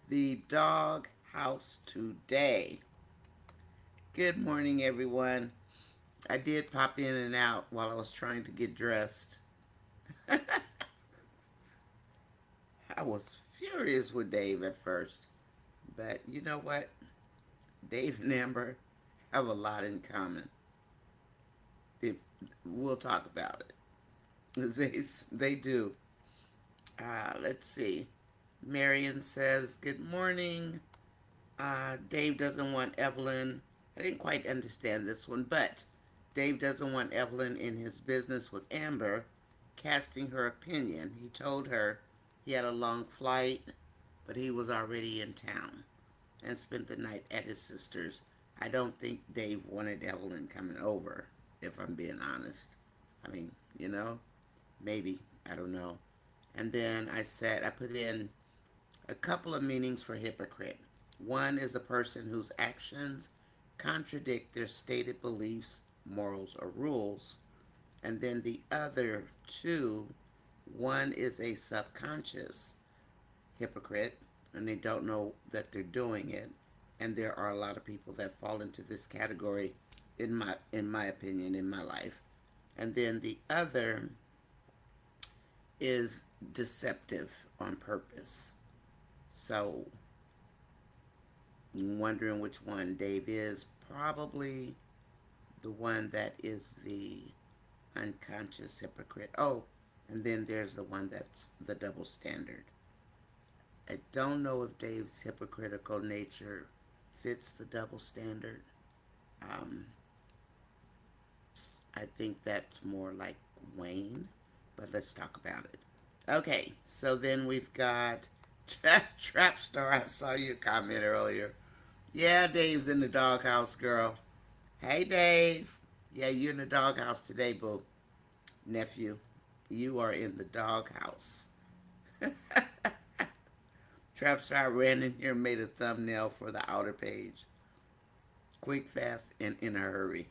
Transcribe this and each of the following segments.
the dog house today. Good morning, everyone. I did pop in and out while I was trying to get dressed. I was furious with Dave at first, but you know what? Dave and Amber have a lot in common. If we'll talk about it, they do. Let's see. Marion says, "Good morning." Dave doesn't want Evelyn. I didn't quite understand this one, but Dave doesn't want Evelyn in his business with Amber, casting her opinion. He told her he had a long flight, but he was already in town and spent the night at his sister's. I don't think Dave wanted Evelyn coming over, if I'm being honest. I mean, maybe. I don't know. And then I put in a couple of meanings for hypocrite. One is a person whose actions contradict their stated beliefs, morals, or rules. And then the other two, one is a subconscious hypocrite, and they don't know that they're doing it. And there are a lot of people that fall into this category, in my opinion, in my life. And then the other is deceptive on purpose. So, wondering which one Dave is. Probably the one that is the unconscious hypocrite. Oh, and then there's the one that's the double standard. I don't know if Dave's hypocritical nature fits the double standard. Um, I think that's more like Wayne, but let's talk about it. Okay, so then we've got Trap Star. I saw your comment earlier. Yeah, Dave's in the doghouse, girl. Hey, Dave. Yeah, you're in the doghouse today, boo. Nephew, you are in the doghouse. Trapstar ran in here and made a thumbnail for the outer page. Quick, fast, and in a hurry.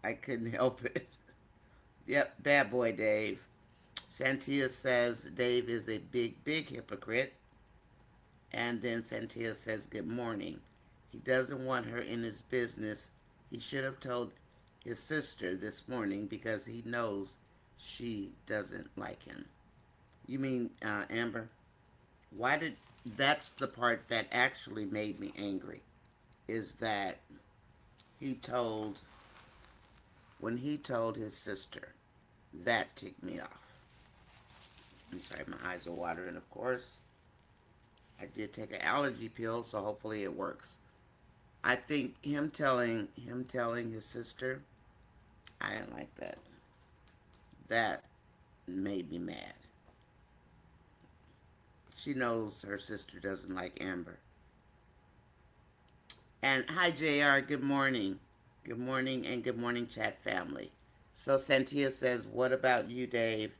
I couldn't help it. Yep, bad boy Dave. Santia says Dave is a big, big hypocrite. And then Santia says, "Good morning." He doesn't want her in his business. He should have told his sister this morning because he knows she doesn't like him. You mean, Amber? Why did. That's the part that actually made me angry. Is that he told. When he told his sister, that ticked me off. I'm sorry, my eyes are watering, of course. I did take an allergy pill, so hopefully it works. I think him telling his sister, I didn't like that. That made me mad. She knows her sister doesn't like Amber. And hi JR, good morning. Good morning and good morning chat family. So Santia says, "What about you, Dave?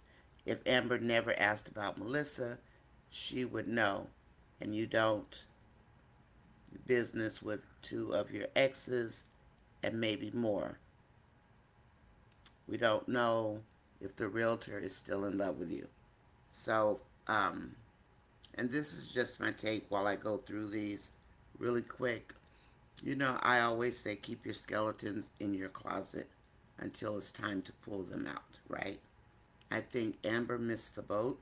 If Amber never asked about Melissa, she would know. And you don't business with two of your exes and maybe more. We don't know if the realtor is still in love with you." So, and this is just my take while I go through these really quick. I always say keep your skeletons in your closet until it's time to pull them out, right? I think Amber missed the boat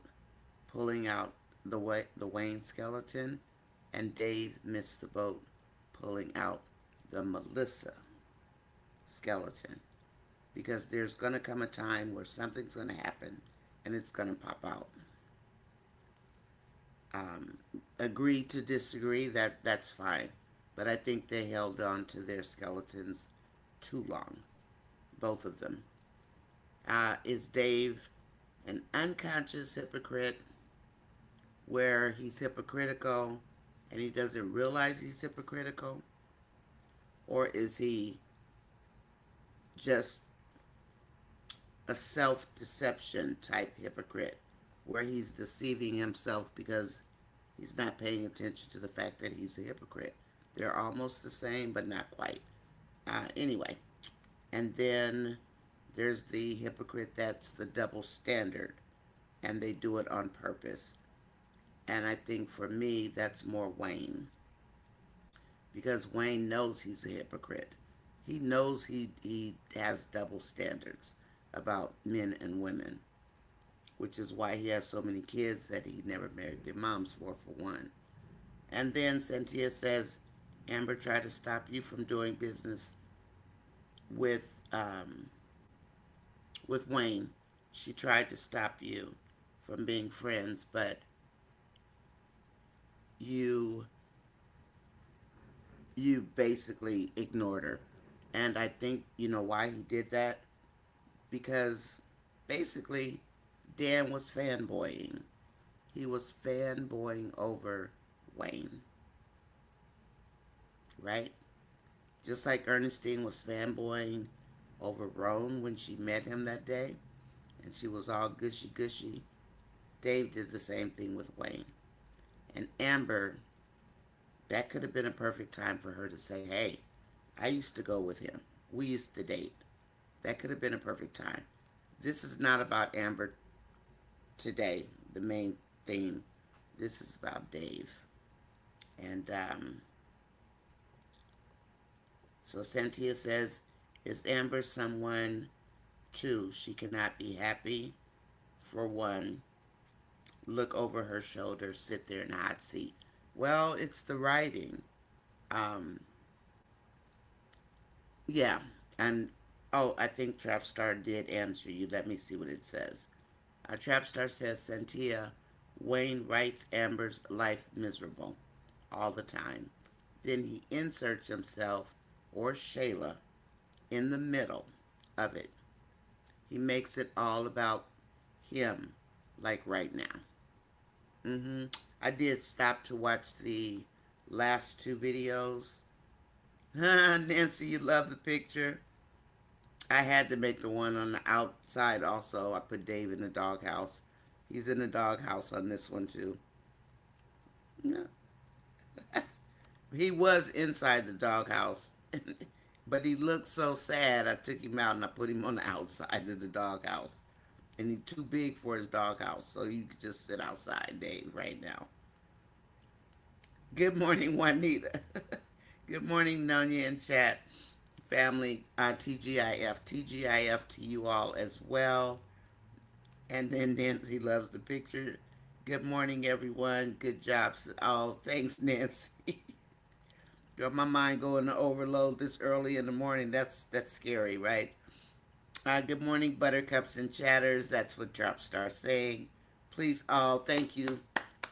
pulling out the Wayne skeleton, and Dave missed the boat pulling out the Melissa skeleton. Because there's going to come a time where something's going to happen and it's going to pop out. Um, Agree to disagree, that's fine. But I think they held on to their skeletons too long, both of them. Is Dave an unconscious hypocrite where he's hypocritical and he doesn't realize he's hypocritical? Or is he just a self deception type hypocrite where he's deceiving himself because he's not paying attention to the fact that he's a hypocrite? They're almost the same, but not quite. Anyway, and then there's the hypocrite that's the double standard, and they do it on purpose. And I think for me, that's more Wayne. Because Wayne knows he's a hypocrite. He knows he has double standards about men and women, which is why he has so many kids that he never married their moms for one. And then Cynthia says, Amber tried to stop you from doing business with with Wayne. She tried to stop you from being friends, but you you basically ignored her. And I think you know why he did that? Because basically Dan was fanboying. He was fanboying over Wayne, right? Just like Ernestine was fanboying over Roan when she met him that day, and she was all gushy gushy. Dave did the same thing with Wayne. And Amber, that could have been a perfect time for her to say, hey, I used to go with him. We used to date. That could have been a perfect time. This is not about Amber today, the main theme. This is about Dave. And so Cynthia says, is Amber someone, too, she cannot be happy? For one, look over her shoulder, sit there in a hot seat. Well, it's the writing. Um, yeah, and oh, I think Trapstar did answer you. Let me see what it says. Trapstar says, Cynthia, Wayne writes Amber's life miserable all the time. Then he inserts himself or Shayla in the middle of it. He makes it all about him, like right now. I did stop to watch the last two videos. Nancy, you love the picture. I had to make the one on the outside also. I put Dave in the doghouse. He's in the doghouse on this one too. No. He was inside the doghouse, but he looked so sad. I took him out and I put him on the outside of the doghouse. And he's too big for his doghouse, so you could just sit outside, Dave, right now. Good morning, Juanita. Good morning, Nonya and chat family. TGIF, TGIF to you all as well. And then Nancy loves the picture. Good morning, everyone. Good jobs. Oh, thanks, Nancy. Got my mind going to overload this early in the morning. That's scary, right? Good morning, buttercups and chatters. That's what Trapstar saying. Please, oh, thank you,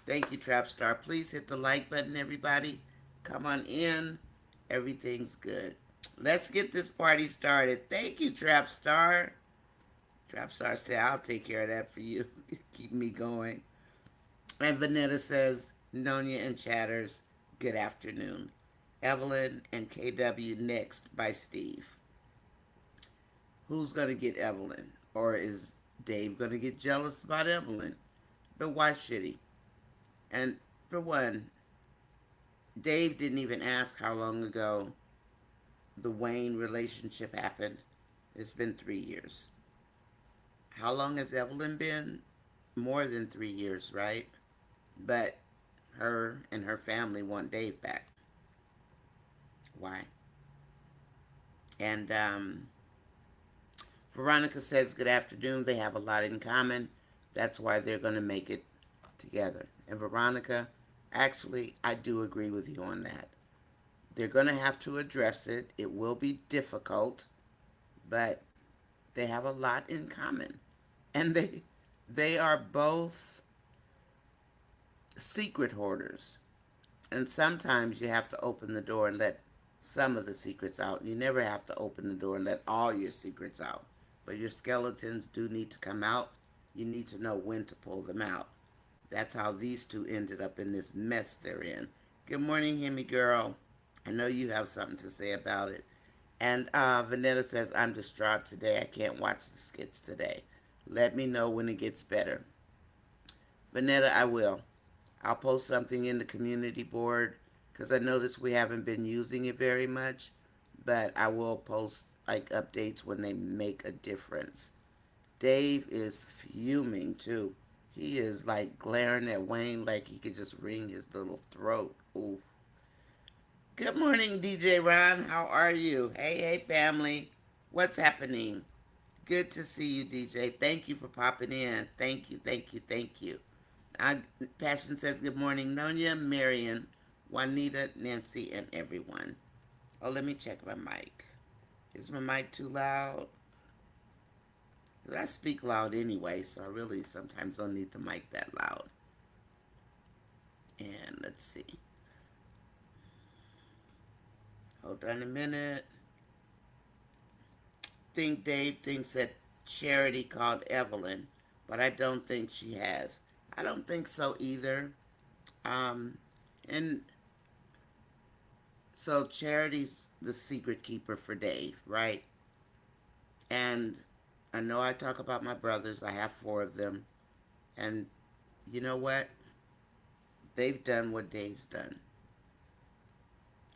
Trapstar. Please hit the like button, everybody. Come on in. Everything's good. Let's get this party started. Thank you, Trapstar. Trapstar said, I'll take care of that for you. Keep me going. And Vanetta says, Nonya and chatters, good afternoon. Evelyn and KW next by Steve. Who's going to get Evelyn? Or is Dave going to get jealous about Evelyn? But why should he? And for one, Dave didn't even ask how long ago the Wayne relationship happened. It's been 3 years. How long has Evelyn been? More than 3 years, right? But her and her family want Dave back. Why? And Veronica says, good afternoon. They have a lot in common. That's why they're going to make it together. And Veronica, actually, I do agree with you on that. They're going to have to address it. It will be difficult, but they have a lot in common. And they are both secret hoarders. And sometimes you have to open the door and let some of the secrets out. You never have to open the door and let all your secrets out. But your skeletons do need to come out. You need to know when to pull them out. That's how these two ended up in this mess they're in. Good morning, Hemi girl. I know you have something to say about it. And Vanetta says, I'm distraught today. I can't watch the skits today. Let me know when it gets better. Vanetta, I will. I'll post something in the community board because I noticed we haven't been using it very much. But I will post like updates when they make a difference. Dave is fuming too. He is like glaring at Wayne like he could just wring his little throat. Ooh. Good morning, DJ Ron. How are you? Hey, hey, family. What's happening? Good to see you, DJ. Thank you for popping in. Thank you, thank you, thank you. I, Passion says good morning, Nonya, Marion, Juanita, Nancy, and everyone. Oh, let me check my mic. Is my mic too loud? 'Cause I speak loud anyway, so I really sometimes don't need the mic that loud. And let's see. Hold on a minute. Think Dave thinks that Charity called Evelyn, but I don't think she has. I don't think so either. Um, and so Charity's the secret keeper for Dave, right? And I know I talk about my brothers. I have four of them. And you know what? They've done what Dave's done.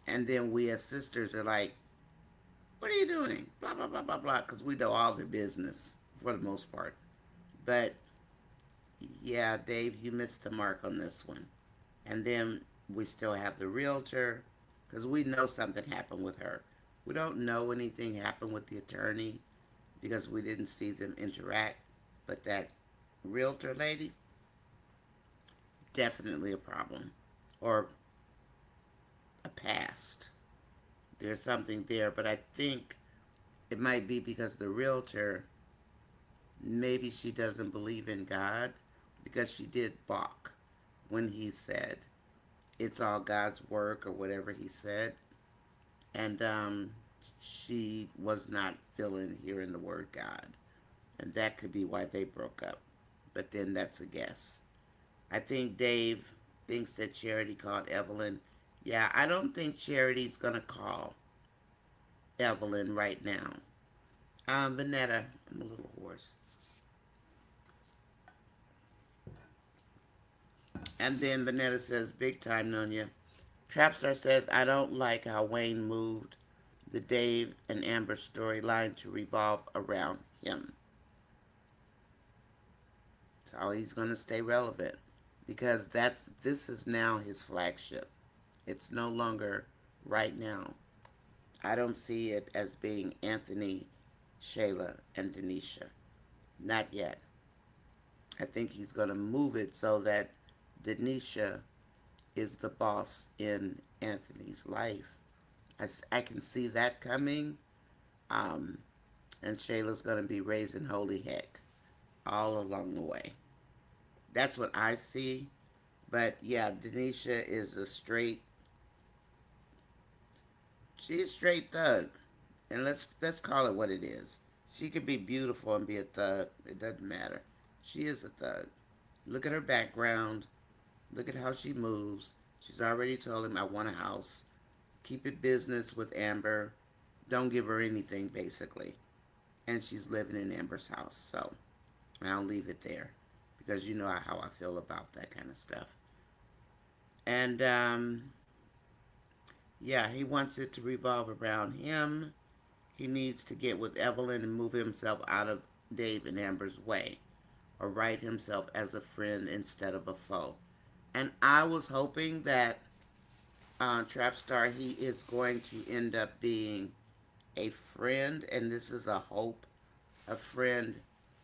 And then we as sisters are like, what are you doing? Blah, blah, blah, blah, blah. Because we know all their business for the most part. But yeah, Dave, you missed the mark on this one. And then we still have the realtor because we know something happened with her. We don't know anything happened with the attorney because we didn't see them interact. But that realtor lady, definitely a problem or a past. There's something there, but I think it might be because the realtor, maybe she doesn't believe in God because she did balk when he said it's all God's work or whatever he said. And she was not feeling hearing the word God. And that could be why they broke up. But then that's a guess. I think Dave thinks that Charity called Evelyn. Yeah, I don't think Charity's going to call Evelyn right now. Vanetta, I'm a little hoarse. And then Vanetta says, big time, Nonya. Trapstar says, I don't like how Wayne moved the Dave and Amber storyline to revolve around him. So he's going to stay relevant because this is now his flagship. It's no longer right now. I don't see it as being Anthony, Shayla, and Denisha. Not yet. I think he's going to move it so that Denisha is the boss in Anthony's life. I can see that coming. And Shayla's going to be raising holy heck all along the way. That's what I see. But yeah, Denisha is she's a straight thug. And let's call it what it is. She could be beautiful and be a thug. It doesn't matter. She is a thug. Look at her background. Look at how she moves. She's already told him, I want a house. Keep it business with Amber. Don't give her anything, basically. And she's living in Amber's house. So I'll leave it there. Because you know how I feel about that kind of stuff. And, yeah, he wants it to revolve around him. He needs to get with Evelyn and move himself out of Dave and Amber's way. Or write himself as a friend instead of a foe. And I was hoping that Trapstar, he is going to end up being a friend, and this is a hope, a friend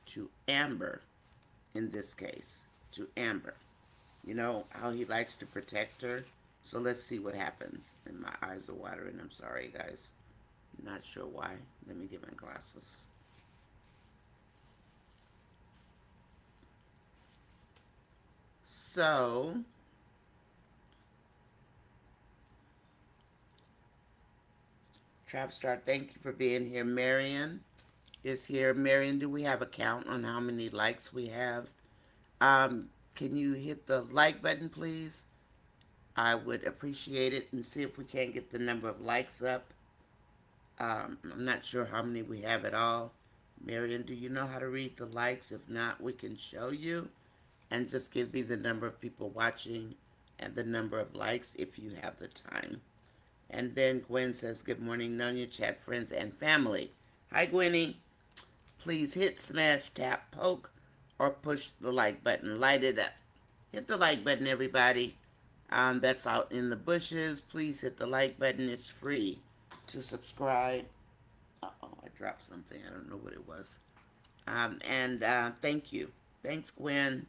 to Amber in this case, to Amber. You know how he likes to protect her? So let's see what happens. And my eyes are watering. I'm sorry, guys. Not sure why. Let me get my glasses. So, Trapstar, thank you for being here. Marion is here. Marion, do we have a count on how many likes we have? Can you hit the like button, please? I would appreciate it and see if we can get the number of likes up. I'm not sure how many we have at all. Marion, do you know how to read the likes? If not, we can show you. And just give me the number of people watching and the number of likes if you have the time. And then Gwen says, good morning, Nonya, chat friends, and family. Hi, Gwenny. Please hit, smash, tap, poke or push the like button. Light it up. Hit the like button, everybody. That's out in the bushes. Please hit the like button. It's free to subscribe. Uh-oh, I dropped something. I don't know what it was. And thank you. Thanks, Gwen.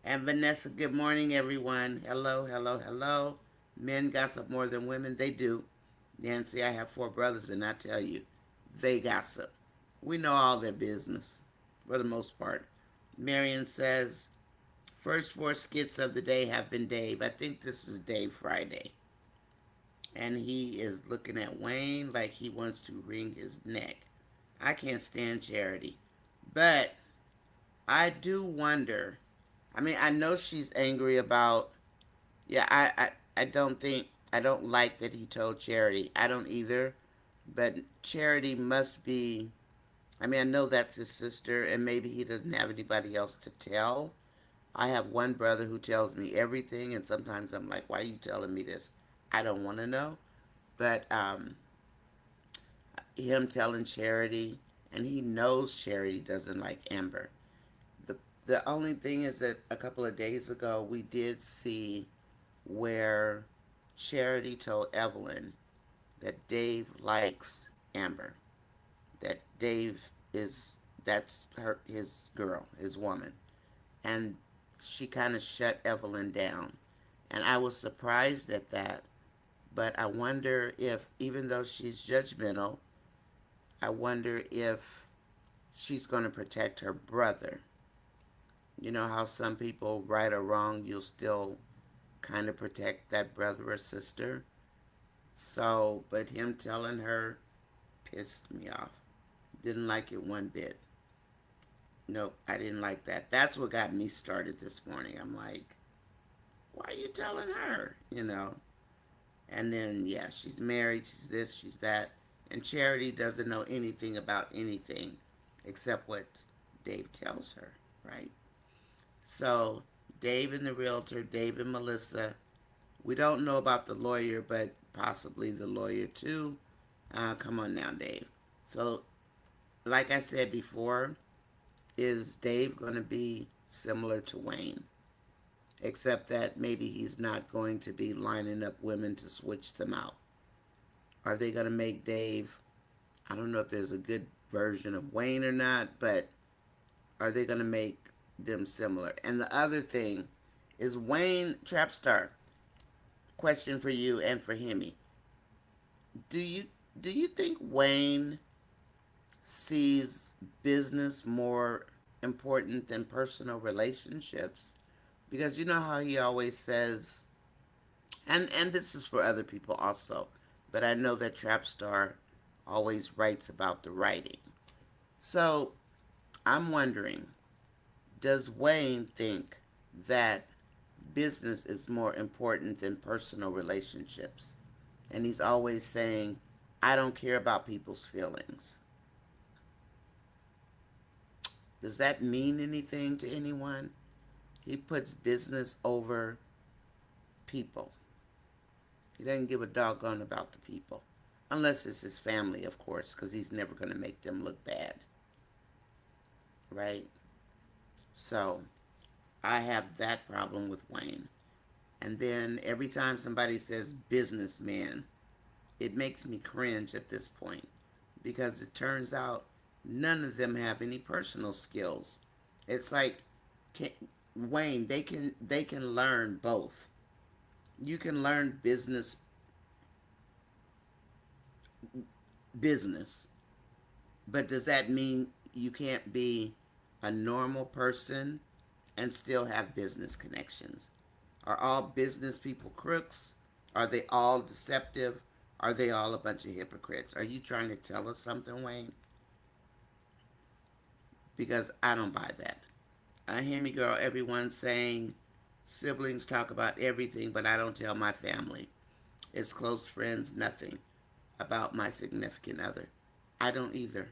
And Vanessa, good morning, everyone. Hello, hello, hello. Men gossip more than women. They do. Nancy, I have 4 brothers, and I tell you, they gossip. We know all their business, for the most part. Marion says, first 4 skits of the day have been Dave. I think this is Dave Friday. And he is looking at Wayne like he wants to wring his neck. I can't stand Charity. But I do wonder. I mean, I know she's angry about. Yeah, I don't think. I don't like that he told Charity. I don't either. But Charity must be. I mean, I know that's his sister, and maybe he doesn't have anybody else to tell. I have one brother who tells me everything, and sometimes I'm like, why are you telling me this? I don't want to know. But him telling Charity, and he knows Charity doesn't like Amber. The only thing is that a couple of days ago we did see where Charity told Evelyn that Dave likes Amber. That Dave is that's his girl, his woman. And she kind of shut Evelyn down. And I was surprised at that. But I wonder if, even though she's judgmental, I wonder if she's going to protect her brother. You know how some people, right or wrong, you'll still kind of protect that brother or sister. So, but him telling her pissed me off. Didn't like it one bit. Nope, I didn't like that. That's what got me started this morning. I'm like, why are you telling her? You know? And then, yeah, she's married, she's this, she's that. And Charity doesn't know anything about anything except what Dave tells her, right? So, Dave and the realtor, Dave and Melissa, we don't know about the lawyer, but possibly the lawyer too. Come on now, Dave. So, like I said before, is Dave going to be similar to Wayne? Except that maybe he's not going to be lining up women to switch them out. Are they going to make Dave, I don't know if there's a good version of Wayne or not, but are they going to make them similar? And the other thing is Wayne Trapstar. Question for you and for Hemi. Do you do you think Wayne sees business more important than personal relationships? Because you know how he always says, and this is for other people also, but I know that Trapstar always writes about the writing. So I'm wondering, does Wayne think that business is more important than personal relationships? And he's always saying, I don't care about people's feelings. Does that mean anything to anyone? He puts business over people. He doesn't give a doggone about the people. Unless it's his family, of course, because he's never going to make them look bad. Right? So, I have that problem with Wayne. And then every time somebody says businessman, it makes me cringe at this point. Because it turns out none of them have any personal skills. It's like, Wayne, they can learn both. You can learn business, but does that mean you can't be a normal person and still have business connections? Are all business people crooks? Are they all deceptive? Are they all a bunch of hypocrites? Are you trying to tell us something, Wayne? Because I don't buy that. I hear me, girl. Everyone's saying siblings talk about everything, but I don't tell my family. It's close friends, nothing about my significant other. I don't either.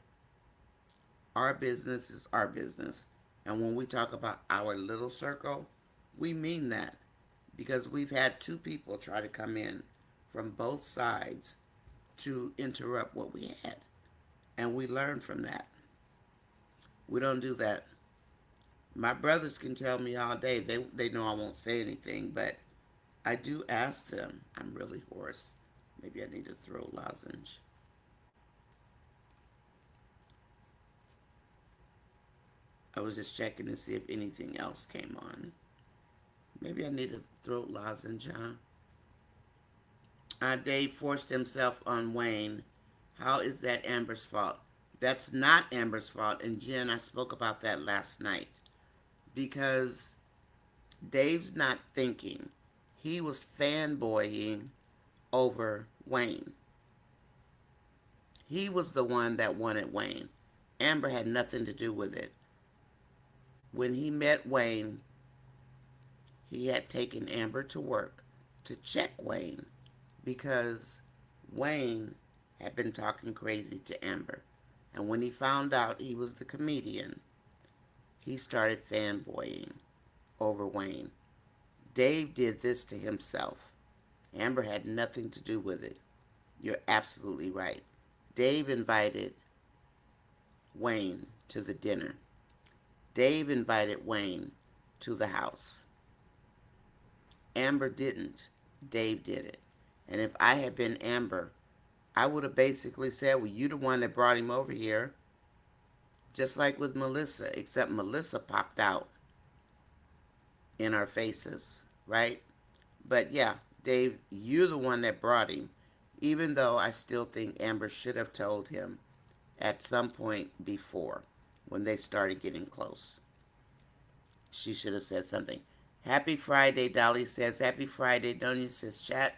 Our business is our business. And when we talk about our little circle, we mean that. Because we've had 2 people try to come in from both sides to interrupt what we had. And we learn from that. We don't do that My brothers can tell me all day. They know I won't say anything, but I do ask them. I'm really hoarse. Maybe I need a throat lozenge. I was just checking to see if anything else came on. Maybe I need a throat lozenge, huh? Dave forced himself on Wayne. How is that Amber's fault? That's not Amber's fault. And Jen, I spoke about that last night. Because Dave's not thinking. He was fanboying over Wayne. He was the one that wanted Wayne. Amber had nothing to do with it. When he met Wayne, he had taken Amber to work to check Wayne because Wayne had been talking crazy to Amber. And when he found out he was the comedian, he started fanboying over Wayne. Dave did this to himself. Amber had nothing to do with it. You're absolutely right. Dave invited Wayne to the dinner. Dave invited Wayne to the house. Amber didn't. Dave did it. And if I had been Amber, I would have basically said, well, you the one that brought him over here. Just like with Melissa, except Melissa popped out in our faces, right? But yeah, Dave, you're the one that brought him, even though I still think Amber should have told him at some point before when they started getting close. She should have said something. Happy Friday, Dolly says. Happy Friday, Donia says. Chat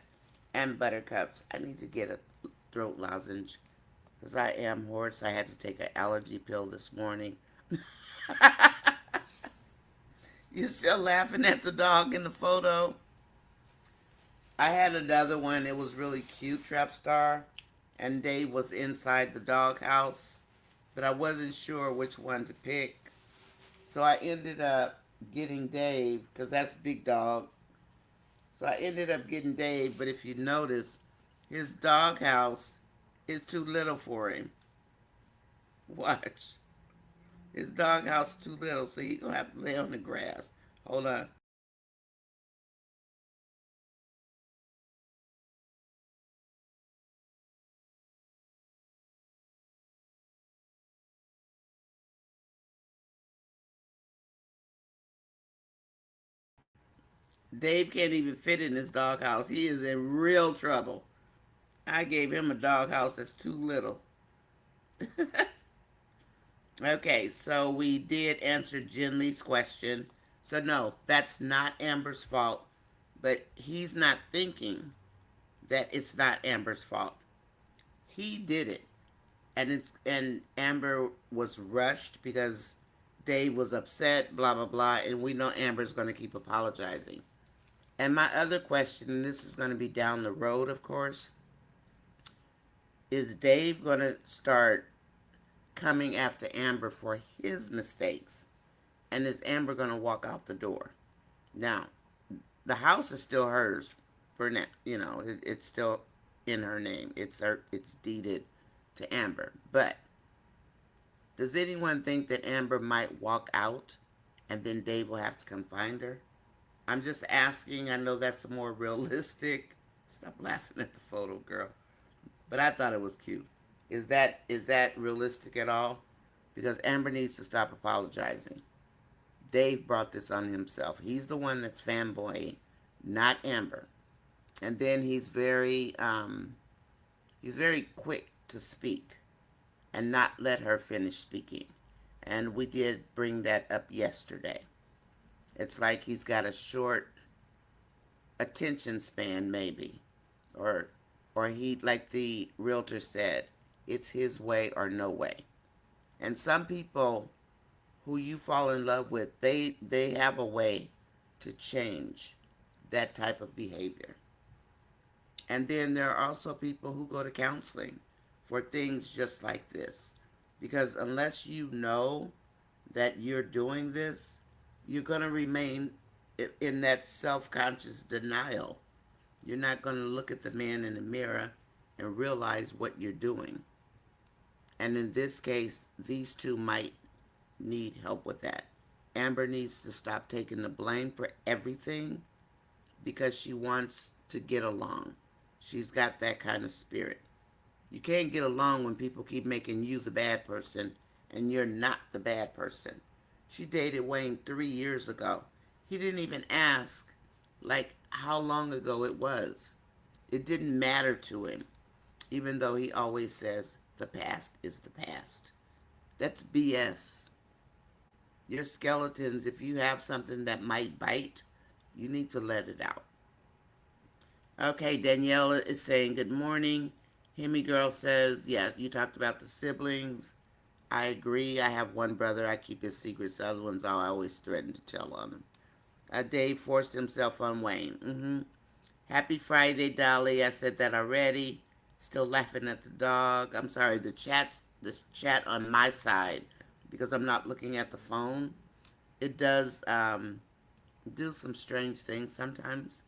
and buttercups. I need to get a throat lozenge because I am hoarse. I had to take an allergy pill this morning. You still laughing at the dog in the photo? I had another one. It was really cute, Trap Star. And Dave was inside the doghouse. But I wasn't sure which one to pick. So I ended up getting Dave, because that's Big Dog. So I ended up getting Dave, but if you notice, his doghouse is too little for him. Watch. His doghouse is too little, so he's going to have to lay on the grass. Hold on. Dave can't even fit in his doghouse. He is in real trouble. I gave him a doghouse that's too little. Okay, so we did answer Jen Lee's question. So no, that's not Amber's fault, but he's not thinking that it's not Amber's fault. He did it. And Amber was rushed because Dave was upset, blah blah blah, and we know Amber's going to keep apologizing. And my other question, and this is going to be down the road, of course, is Dave going to start coming after Amber for his mistakes? And is Amber going to walk out the door? Now, the house is still hers for now. You know, it's still in her name. It's deeded to Amber. But does anyone think that Amber might walk out and then Dave will have to come find her? I'm just asking. I know that's more realistic. Stop laughing at the photo, girl. But I thought it was cute. Is that realistic at all? Because Amber needs to stop apologizing. Dave brought this on himself. He's the one that's fanboying, not Amber. And then he's very quick to speak and not let her finish speaking. And we did bring that up yesterday. It's like he's got a short attention span, maybe, or he, like the realtor said, it's his way or no way. And some people who you fall in love with, they have a way to change that type of behavior. And then there are also people who go to counseling for things just like this. Because unless you know that you're doing this, you're going to remain in that self-conscious denial. You're not going to look at the man in the mirror and realize what you're doing. And in this case, these two might need help with that. Amber needs to stop taking the blame for everything because she wants to get along. She's got that kind of spirit. You can't get along when people keep making you the bad person and you're not the bad person. She dated Wayne 3 years ago. He didn't even ask, like, how long ago it was. It didn't matter to him, even though he always says the past is the past. That's BS. Your skeletons, if you have something that might bite, you need to let it out. Okay, Daniela is saying good morning. Hemi Girl says, yeah, you talked about the siblings. I agree. I have one brother. I keep his secrets. The other ones I always threaten to tell on him. Dave forced himself on Wayne. Happy Friday, Dolly. I said that already. Still laughing at the dog. I'm sorry, the chat on my side, because I'm not looking at the phone. It does do some strange things sometimes.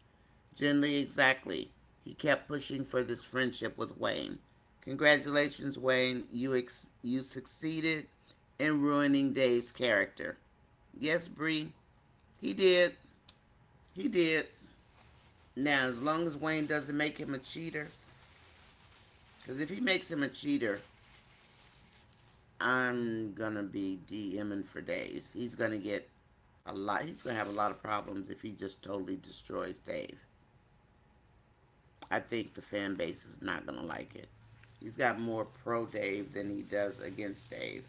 Gently, exactly. He kept pushing for this friendship with Wayne. Congratulations, Wayne. You succeeded in ruining Dave's character. Yes, Bree, he did. He did. Now, as long as Wayne doesn't make him a cheater, because if he makes him a cheater, I'm gonna be DMing for days. He's gonna get a lot. He's gonna have a lot of problems if he just totally destroys Dave. I think the fan base is not gonna like it. He's got more pro Dave than he does against Dave.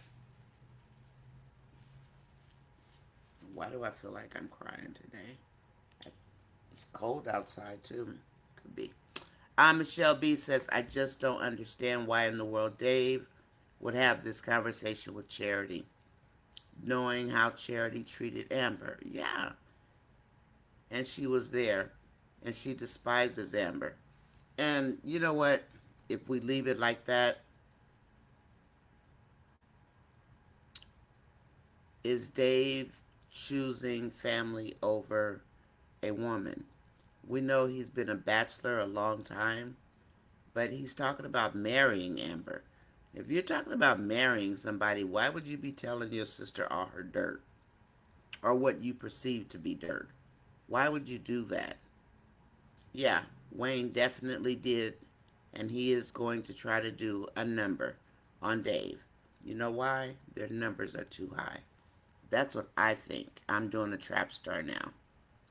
Why do I feel like I'm crying today? It's cold outside too. Could be. Michelle B says, I just don't understand why in the world Dave would have this conversation with Charity, knowing how Charity treated Amber. Yeah. And she was there, and she despises Amber. And you know what? If we leave it like that, is Dave choosing family over a woman? We know he's been a bachelor a long time, but he's talking about marrying Amber. If you're talking about marrying somebody, why would you be telling your sister all her dirt? Or what you perceive to be dirt? Why would you do that? Yeah, Wayne definitely did, and he is going to try to do a number on Dave. You know why? Their numbers are too high. That's what I think. I'm doing a trap star now.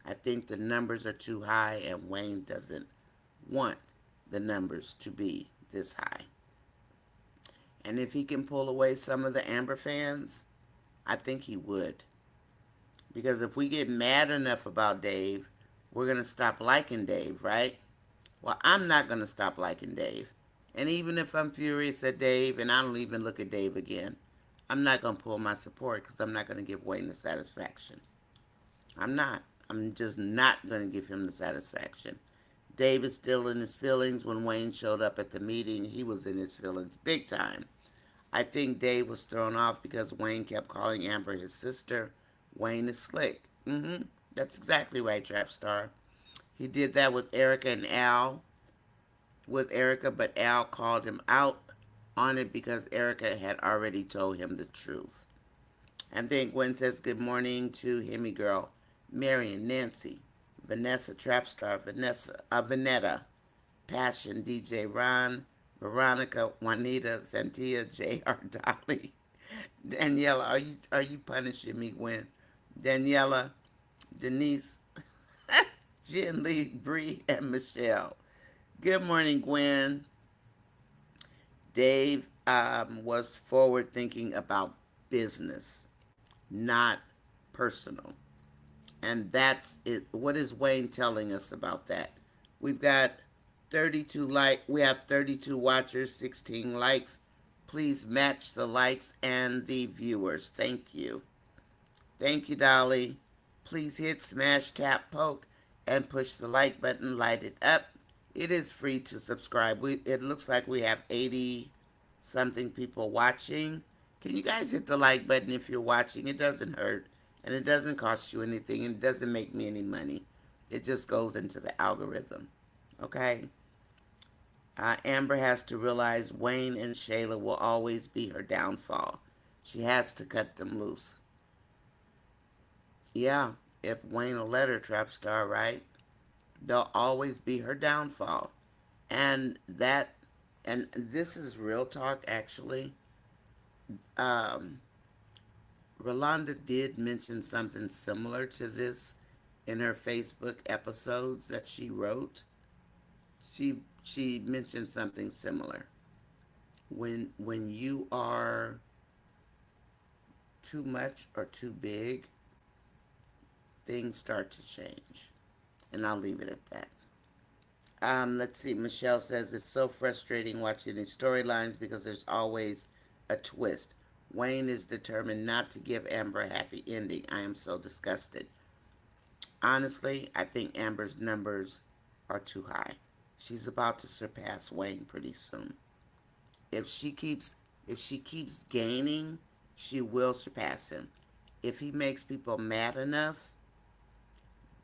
I think the numbers are too high, and Wayne doesn't want the numbers to be this high. And if he can pull away some of the Amber fans, I think he would. Because if we get mad enough about Dave, we're going to stop liking Dave, right? Well, I'm not going to stop liking Dave. And even if I'm furious at Dave and I don't even look at Dave again, I'm not going to pull my support because I'm not going to give Wayne the satisfaction. I'm not. I'm just not going to give him the satisfaction. Dave is still in his feelings. When Wayne showed up at the meeting, he was in his feelings big time. I think Dave was thrown off because Wayne kept calling Amber his sister. Wayne is slick. That's exactly right, Trapstar. He did that with Erica and Al. With Erica, but Al called him out on it because Erica had already told him the truth. And then Gwen says good morning to Hemi Girl, Marion, Nancy, Vanessa, Trapstar, Vanetta, Passion, DJ Ron, Veronica, Juanita, Santia, J.R. Dolly. Daniela, are you punishing me, Gwen? Daniela, Denise, Jen Lee, Bree, and Michelle. Good morning, Gwen. Dave was forward thinking about business, not personal. And that's it. What is Wayne telling us about that? We've got 32 we have 32 watchers, 16 likes. Please match the likes and the viewers. Thank you. Thank you, Dolly. Please hit smash, tap, poke, and push the like button. Light it up. It is free to subscribe. It looks like we have 80 something people watching. Can you guys hit the like button if you're watching? It doesn't hurt, and it doesn't cost you anything, and it doesn't make me any money. It just goes into the algorithm. Okay? Amber has to realize Wayne and Shayla will always be her downfall. She has to cut them loose. Yeah, if Wayne will let her, trap star, right? They'll always be her downfall. And that, and this is real talk actually. Um, Rolanda did mention something similar to this in her Facebook episodes that she wrote. She mentioned something similar. When you are too much or too big, things start to change. And I'll leave it at that. Let's see. Michelle says it's so frustrating watching these storylines because there's always a twist. Wayne is determined not to give Amber a happy ending. I am so disgusted. Honestly, I think Amber's numbers are too high. She's about to surpass Wayne pretty soon. If she keeps if she keeps gaining, she will surpass him. If he makes people mad enough,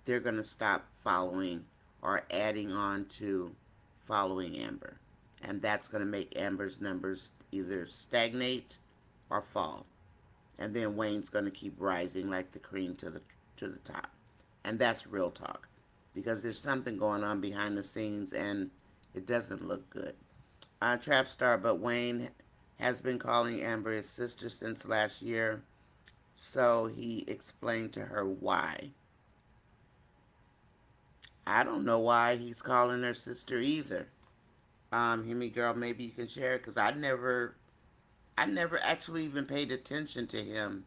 they're going to stop following or adding on to following Amber. And that's going to make Amber's numbers either stagnate or fall. And then Wayne's going to keep rising like the cream to the top. And that's real talk because there's something going on behind the scenes and it doesn't look good. Trap star, but Wayne has been calling Amber his sister since last year, so he explained to her why. I don't know why he's calling her sister either. Himmy girl, maybe you can share because I never actually even paid attention to him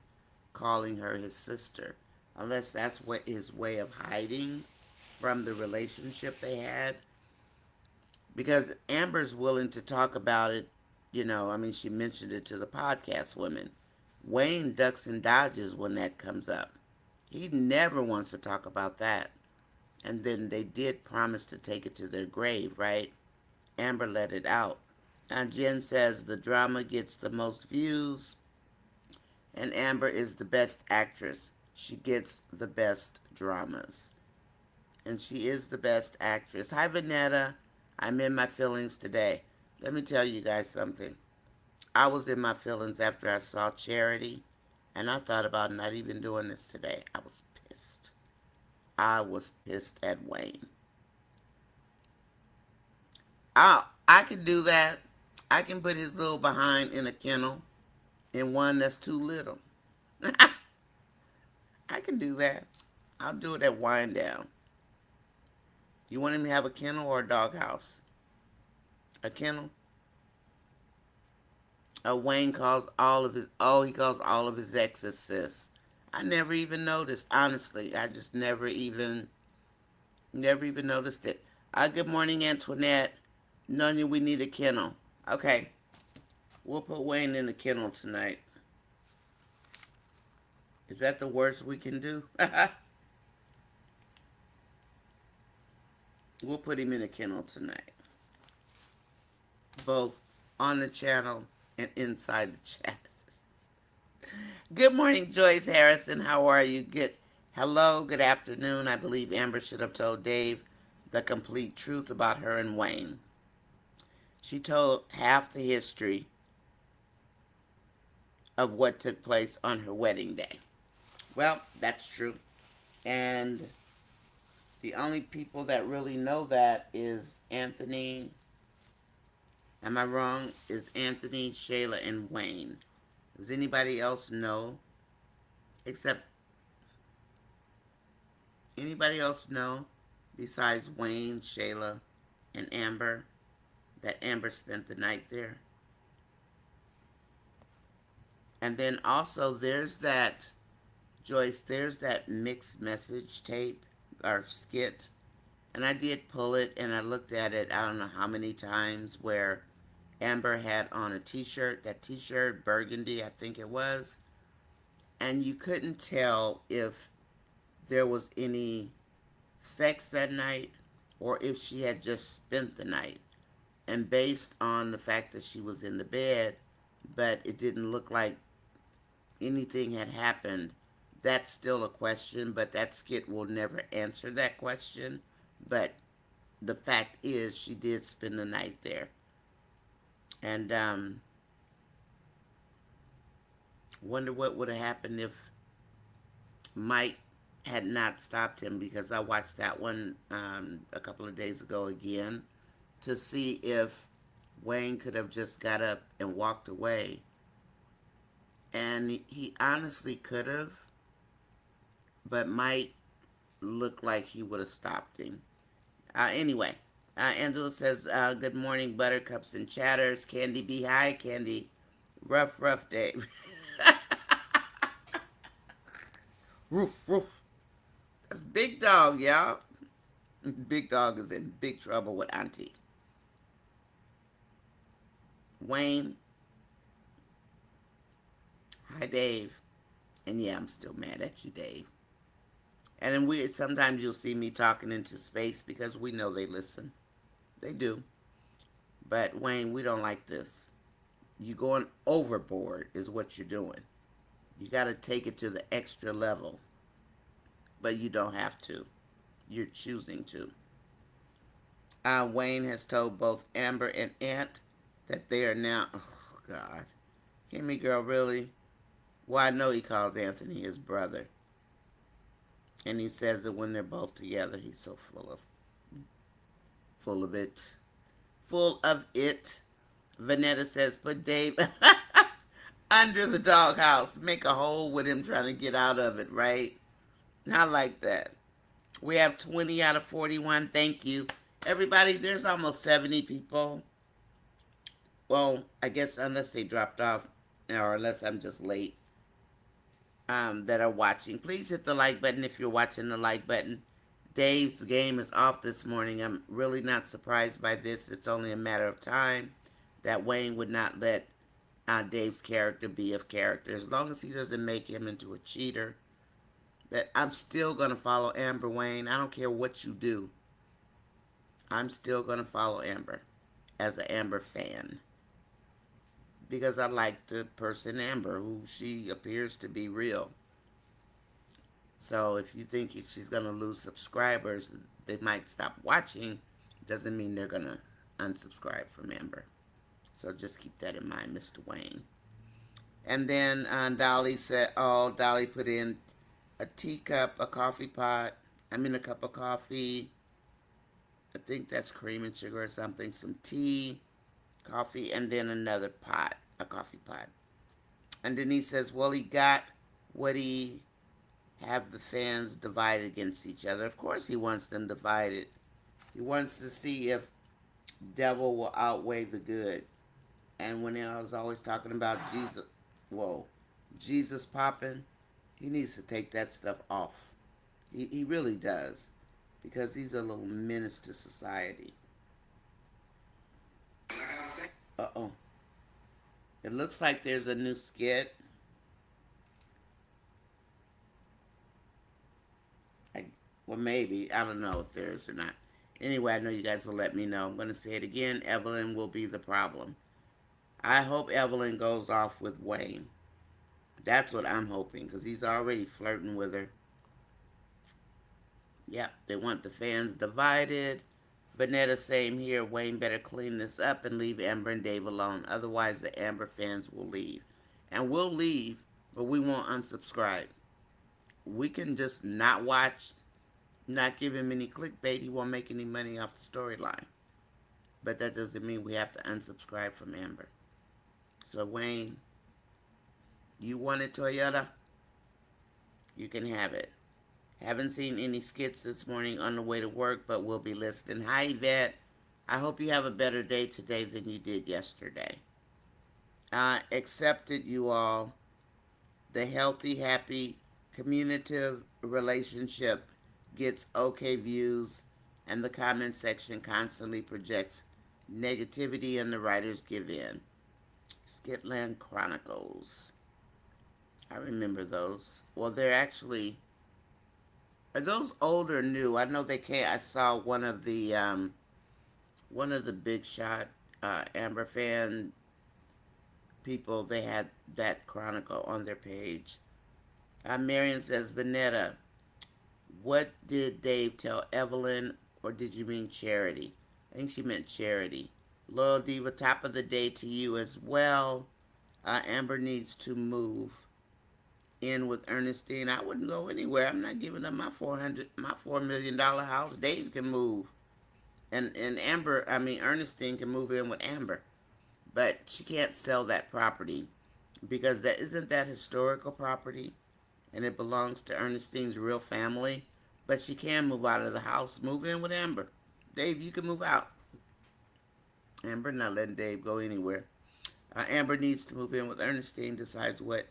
calling her his sister, unless that's what his way of hiding from the relationship they had. Because Amber's willing to talk about it, I mean, she mentioned it to the podcast women. Wayne ducks and dodges when that comes up. He never wants to talk about that. And then they did promise to take it to their grave, right? Amber let it out. Jen says the drama gets the most views, and Amber is the best actress. She gets the best dramas. And she is the best actress. Hi, Vanetta. I'm in my feelings today. Let me tell you guys something. I was in my feelings after I saw Charity, and I thought about not even doing this today. I was pissed. I was pissed at Wayne. I can do that. I can put his little behind in a kennel in one that's too little. I can do that. I'll do it at Wind Down. You want him to have a kennel or a doghouse? A kennel? Wayne calls all of his, he calls all of his exes sis. I never even noticed, honestly. I just never even noticed it. Good morning, Antoinette. Nonya, we need a kennel. Okay, we'll put Wayne in the kennel tonight. Is that the worst we can do? We'll put him in a kennel tonight. Both on the channel and inside the chat. Good morning, Joyce Harrison. How are you? Hello, good afternoon. I believe Amber should have told Dave the complete truth about her and Wayne. She told half the history of what took place on her wedding day. Well, that's true. And the only people that really know that is Anthony. Am I wrong? Is Anthony, Shayla, and Wayne. Does anybody else know? Except anybody else know besides Wayne, Shayla, and Amber that Amber spent the night there? And then also there's that, Joyce, there's that mixed message tape or skit. And I did pull it and I looked at it I don't know how many times where Amber had on a t-shirt, that t-shirt, burgundy I think it was. And you couldn't tell if there was any sex that night or if she had just spent the night. And based on the fact that she was in the bed, but it didn't look like anything had happened, that's still a question, but that skit will never answer that question. But the fact is, she did spend the night there. And wonder what would have happened if Mike had not stopped him, because I watched that one a couple of days ago again to see if Wayne could have just got up and walked away. And he honestly could have, but might look like he would have stopped him. Anyway, Angela says, good morning, buttercups and chatters. Candy B, hi, Candy. Rough day. Roof, roof. That's Big Dog, y'all. Big Dog is in big trouble with Auntie. Wayne. Hi, Dave. And yeah, I'm still mad at you, Dave. And then sometimes you'll see me talking into space because we know they listen. They do. But Wayne, we don't like this. You going overboard is what you're doing. You got to take it to the extra level. But you don't have to. You're choosing to. Wayne has told both Amber and Aunt that they are now... Oh, God. Hear me, girl, really? Well, I know he calls Anthony his brother. And he says that when they're both together, he's so full of it. Full of it. Vanetta says, put Dave under the doghouse. Make a hole with him trying to get out of it, right? I like that. We have 20 out of 41. Thank you. Everybody, there's almost 70 people. Well, I guess unless they dropped off, or unless I'm just late, that are watching. Please hit the like button if you're watching the like button. Dave's game is off this morning. I'm really not surprised by this. It's only a matter of time that Wayne would not let Dave's character be of character, as long as he doesn't make him into a cheater. But I'm still going to follow Amber, Wayne. I don't care what you do. I'm still going to follow Amber as an Amber fan, because I like the person Amber, who she appears to be real. So if you think she's going to lose subscribers, they might stop watching. Doesn't mean they're going to unsubscribe from Amber. So just keep that in mind, Mr. Wayne. And then Dolly said, oh, Dolly put in a teacup, a coffee pot, a cup of coffee. I think that's cream and sugar or something. Some tea, coffee, and then another pot, a coffee pot. And Denise says, well, he got what he have the fans divided against each other. Of course he wants them divided. He wants to see if devil will outweigh the good. And when I was always talking about Jesus popping, he needs to take that stuff off. He really does. Because he's a little menace to society. Uh-oh. It looks like there's a new skit. Well, maybe. I don't know if there is or not. Anyway, I know you guys will let me know. I'm going to say it again. Evelyn will be the problem. I hope Evelyn goes off with Wayne. That's what I'm hoping, because he's already flirting with her. Yep, they want the fans divided. Vanetta, same here. Wayne better clean this up and leave Amber and Dave alone. Otherwise, the Amber fans will leave. And we'll leave, but we won't unsubscribe. We can just not watch, not give him any clickbait. He won't make any money off the storyline. But that doesn't mean we have to unsubscribe from Amber. So, Wayne, you wanted Toyota? You can have it. Haven't seen any skits this morning on the way to work, but we'll be listening. Hi, Yvette. I hope you have a better day today than you did yesterday. Accepted, you all. The healthy, happy, communicative relationship gets okay views, and the comment section constantly projects negativity, and the writers give in. Skitland Chronicles. I remember those. Well, they're actually... Are those old or new? I know they can't. I saw one of the big shot Amber fan people. They had that chronicle on their page. Marion says, Vanetta, what did Dave tell Evelyn, or did you mean Charity? I think she meant Charity. Loyal Diva, top of the day to you as well. Amber needs to move. in with Ernestine, I wouldn't go anywhere. I'm not giving up my $4 million house. Dave can move, and Amber, I mean Ernestine can move in with Amber, but she can't sell that property because that isn't that historical property, and it belongs to Ernestine's real family. But she can move out of the house, move in with Amber. Dave, you can move out. Amber not letting Dave go anywhere. Amber needs to move in with Ernestine, decides what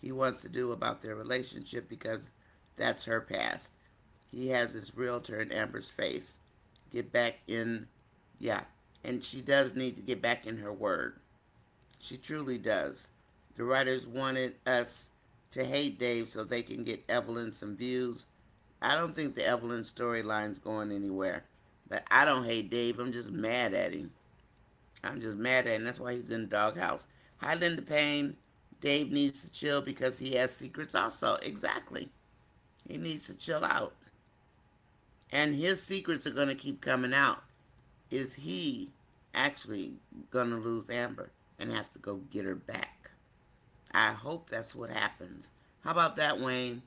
he wants to do about their relationship because that's her past. He has this realtor in Amber's face. Get back in, yeah. And she does need to get back in her word. She truly does. The writers wanted us to hate Dave so they can get Evelyn some views. I don't think the Evelyn storyline's going anywhere. But I don't hate Dave. I'm just mad at him. I'm just mad at him. That's why he's in the doghouse. Hi, Linda Payne. Dave needs to chill because he has secrets also. Exactly. He needs to chill out. And his secrets are going to keep coming out. Is he actually going to lose Amber and have to go get her back? I hope that's what happens. How about that, Wayne?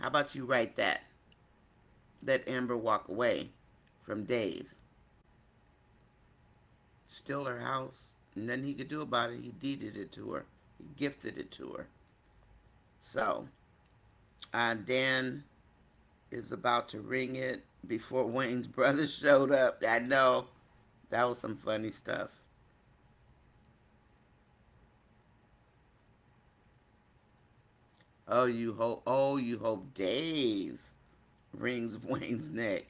How about you write that? Let Amber walk away from Dave. Steal her house. Nothing he could do about it. He deeded it to her. He gifted it to her. So, Dan is about to ring it before Wayne's brother showed up. I know. That was some funny stuff. Oh, you hope Dave rings Wayne's neck.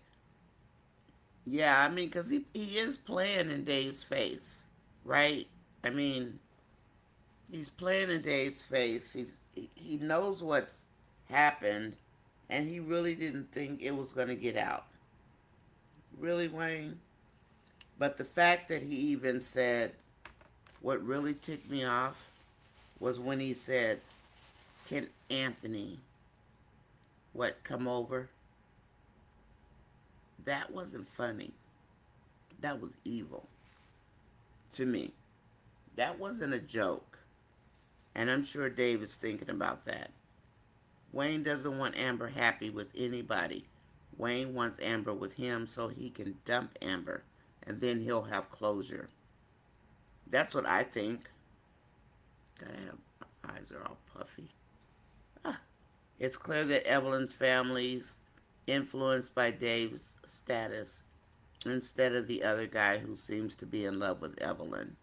Yeah, I mean, because he is playing in Dave's face, right? I mean, he's playing in Dave's face. He knows what's happened, and he really didn't think it was going to get out. Really, Wayne? But the fact that he even said, what really ticked me off was when he said, can Anthony, come over? That wasn't funny. That was evil to me. That wasn't a joke. And I'm sure Dave is thinking about that. Wayne doesn't want Amber happy with anybody. Wayne wants Amber with him so he can dump Amber and then he'll have closure. That's what I think. Gotta have, my eyes are all puffy. Ah. It's clear that Evelyn's family's influenced by Dave's status instead of the other guy who seems to be in love with Evelyn.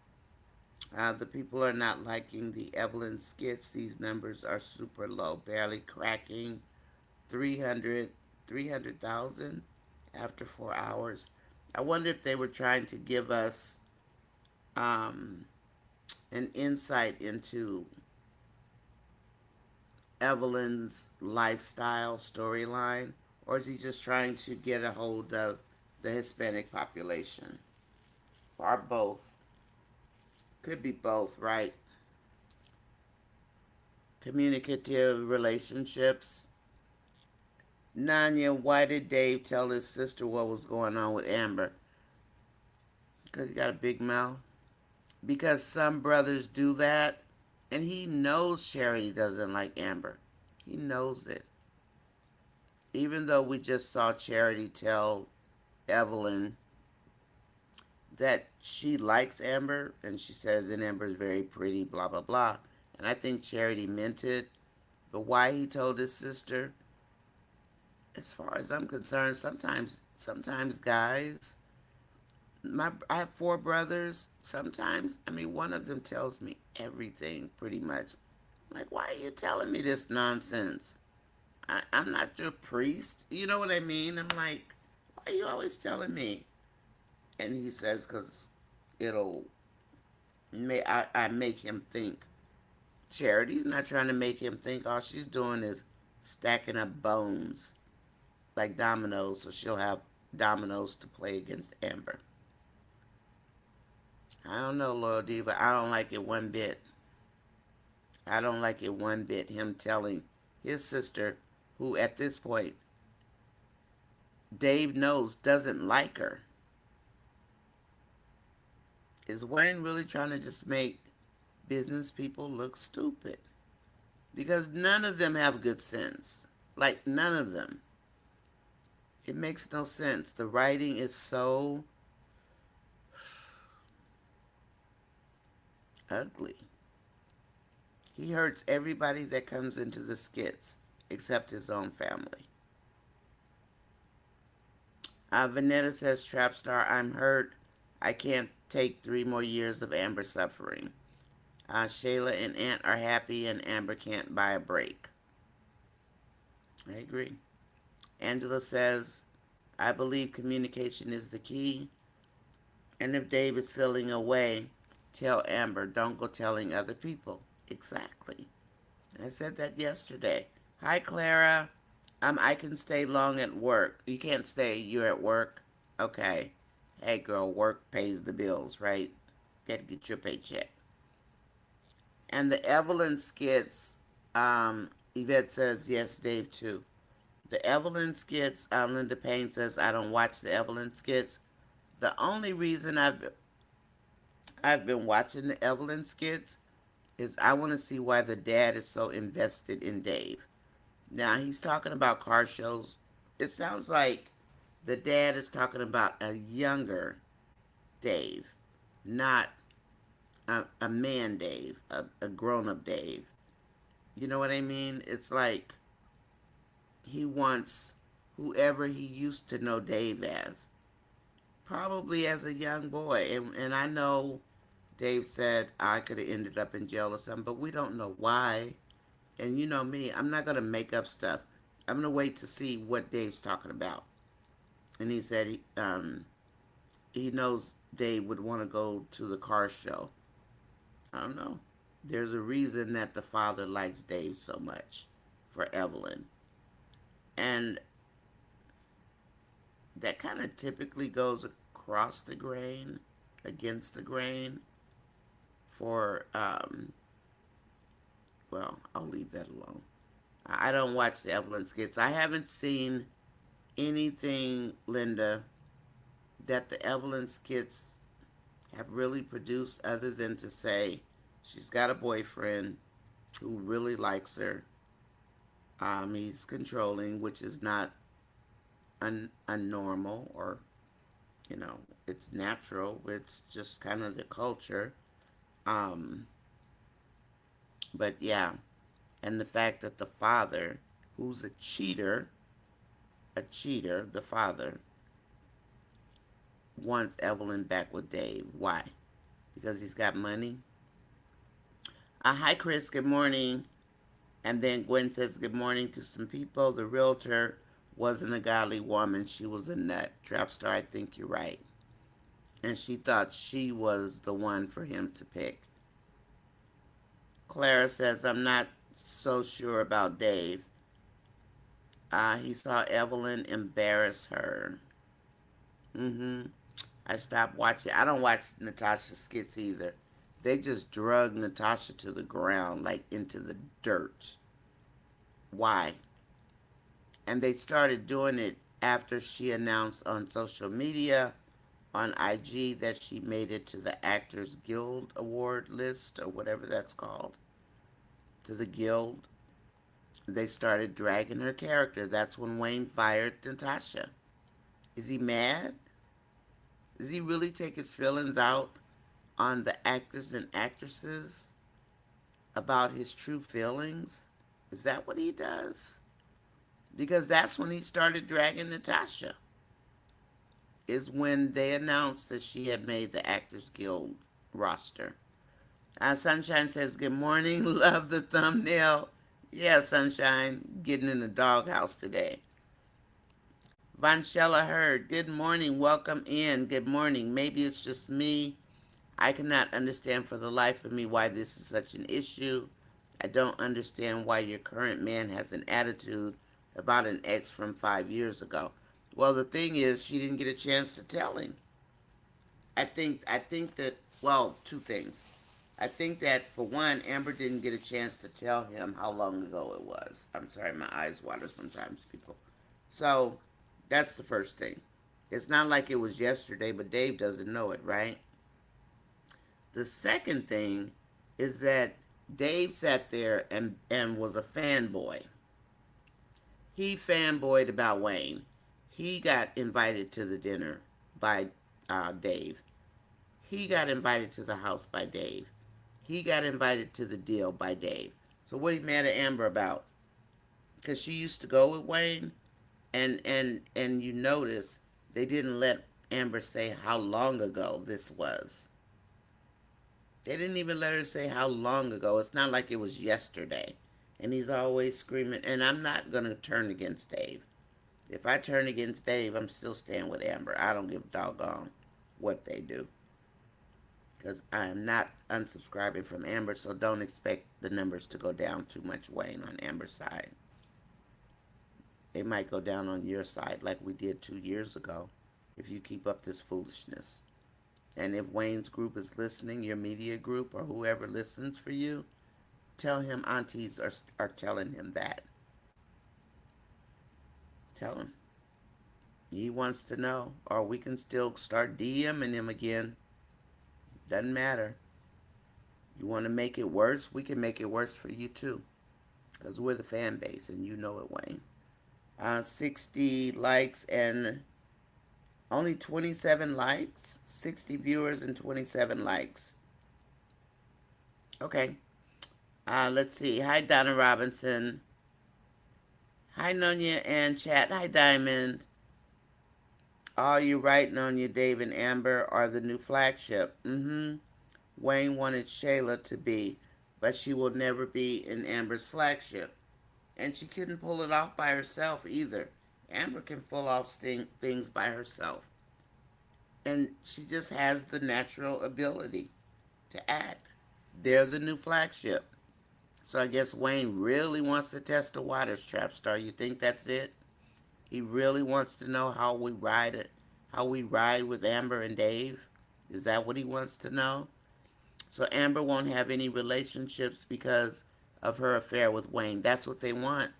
The people are not liking the Evelyn skits. These numbers are super low, barely cracking 300,000 after 4 hours. I wonder if they were trying to give us an insight into Evelyn's lifestyle storyline, or is he just trying to get a hold of the Hispanic population? Or both? Could be both, right? Communicative relationships. Nonya, why did Dave tell his sister what was going on with Amber? Because he got a big mouth? Because some brothers do that, and he knows Charity doesn't like Amber. He knows it. Even though we just saw Charity tell Evelyn that she likes Amber, and she says that Amber is very pretty, blah, blah, blah. And I think Charity meant it. But why he told his sister, as far as I'm concerned, sometimes guys, I have 4 brothers. Sometimes, I mean, one of them tells me everything pretty much. I'm like, why are you telling me this nonsense? I'm not your priest. You know what I mean? I'm like, why are you always telling me? And he says, because it'll I make him think. Charity's not trying to make him think. All she's doing is stacking up bones like dominoes, so she'll have dominoes to play against Amber. I don't know, Loyal Diva. I don't like it one bit. I don't like it one bit. Him telling his sister, who at this point, Dave knows doesn't like her. Is Wayne really trying to just make business people look stupid? because none of them have good sense. Like, none of them. It makes no sense. The writing is so ugly. He hurts everybody that comes into the skits except his own family. Vanetta says, Trap Star, I'm hurt. I can't take 3 more years of Amber suffering. Shayla and Aunt are happy, and Amber can't buy a break. I agree. Angela says, I believe communication is the key. And if Dave is feeling away, tell Amber. Don't go telling other people. Exactly. I said that yesterday. Hi, Clara. I can stay long at work. You can't stay. You're at work. Okay. Hey, girl. Work pays the bills, right? Got to get your paycheck. And the Evelyn skits. Yvette says yes, Dave too. The Evelyn skits. Linda Payne says I don't watch the Evelyn skits. The only reason I've been watching the Evelyn skits is I want to see why the dad is so invested in Dave. Now he's talking about car shows. It sounds like the dad is talking about a younger Dave, not a man Dave, a grown up Dave. You know what I mean? It's like he wants whoever he used to know Dave as, probably as a young boy. And I know Dave said I could have ended up in jail or something, but we don't know why. And you know me, I'm not going to make up stuff. I'm going to wait to see what Dave's talking about. And he said he knows Dave would want to go to the car show. I don't know. There's a reason that the father likes Dave so much for Evelyn. And that kind of typically goes across the grain, against the grain for, well, I'll leave that alone. I don't watch the Evelyn skits. I haven't seen anything, Linda, that the Evelyn skits have really produced other than to say she's got a boyfriend who really likes her. He's controlling, which is not unnormal or, you know, it's natural. It's just kind of the culture. Um, but yeah, and the fact that the father, who's a cheater, the father, wants Evelyn back with Dave. Why? Because he's got money? Hi, Chris. Good morning. And then Gwen says, good morning to some people. The realtor wasn't a godly woman. She was a nut. Trapstar, I think you're right. And she thought she was the one for him to pick. Clara says, I'm not so sure about Dave. He saw Evelyn embarrass her. Mm-hmm. I stopped watching. I don't watch Natasha skits either. They just drug Natasha to the ground, like into the dirt. Why? And they started doing it after she announced on social media, on IG, that she made it to the Actors Guild Award list, or whatever that's called, to the Guild. They started dragging her character. That's when Wayne fired Natasha. Is he mad? Does he really take his feelings out on the actors and actresses about his true feelings? Is that what he does? Because that's when he started dragging Natasha. Is when they announced that she had made the Actors Guild roster. Sunshine says, good morning. Love the thumbnail. Yeah, Sunshine, getting in the doghouse today. Vanchella Heard, good morning. Welcome in. Good morning. Maybe it's just me. I cannot understand for the life of me why this is such an issue. I don't understand why your current man has an attitude about an ex from 5 years ago. Well, the thing is, she didn't get a chance to tell him. I think that, well, two things. I think that, for one, Amber didn't get a chance to tell him how long ago it was. I'm sorry, my eyes water sometimes, people. So, that's the first thing. It's not like it was yesterday, but Dave doesn't know it, right? The second thing is that Dave sat there and was a fanboy. He fanboyed about Wayne. He got invited to the dinner by Dave. He got invited to the house by Dave. He got invited to the deal by Dave. So what he mad at Amber about? Because she used to go with Wayne, and you notice they didn't let Amber say how long ago this was. They didn't even let her say how long ago. It's not like it was yesterday. And he's always screaming. And I'm not going to turn against Dave. If I turn against Dave, I'm still staying with Amber. I don't give a doggone what they do. Because I am not unsubscribing from Amber, so don't expect the numbers to go down too much, Wayne, on Amber's side. They might go down on your side like we did 2 years ago if you keep up this foolishness. And if Wayne's group is listening, your media group or whoever listens for you, tell him aunties are telling him that. Tell him. He wants to know. Or we can still start DMing him again. Doesn't matter. You want to make it worse? We can make it worse for you too. Because we're the fan base and you know it, Wayne. 60 likes and only 27 likes. 60 viewers and 27 likes. Okay. Let's see. Hi, Donna Robinson. Hi, Nonya and chat. Hi, Diamond. Are you right, Nonya, Dave, and Amber are the new flagship? Wayne wanted Shayla to be, but she will never be in Amber's flagship. And she couldn't pull it off by herself either. Amber can pull off things by herself. And she just has the natural ability to act. They're the new flagship. So I guess Wayne really wants to test the waters, Trapstar. You think that's it? He really wants to know how we ride with Amber and Dave? Is that what he wants to know? So Amber won't have any relationships because of her affair with Wayne. That's what they want.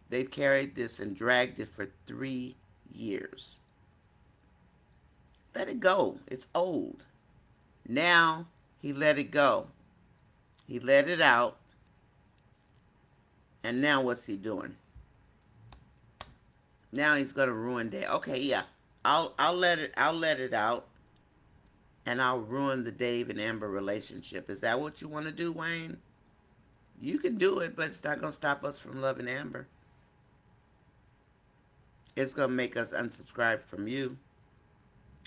They've carried this and dragged it for 3 years. Let it go. It's old. Now he let it go. He let it out. And now what's he doing? Now he's gonna ruin Dave. Okay, yeah. I'll let it out. And I'll ruin the Dave and Amber relationship. Is that what you want to do, Wayne? You can do it, but it's not gonna stop us from loving Amber. It's gonna make us unsubscribe from you.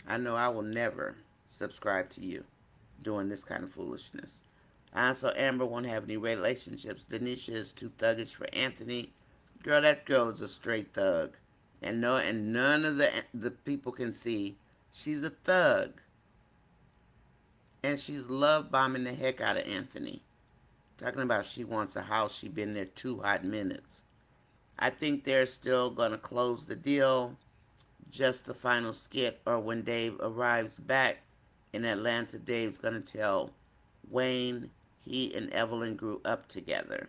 I know I will never subscribe to you doing this kind of foolishness. So Amber won't have any relationships. Denisha is too thuggish for Anthony. Girl, that girl is a straight thug. And none of the people can see she's a thug. And she's love bombing the heck out of Anthony. Talking about she wants a house. She been there 2 hot minutes. I think they're still going to close the deal. Just the final skit, or when Dave arrives back in Atlanta, Dave's going to tell Wayne he and Evelyn grew up together.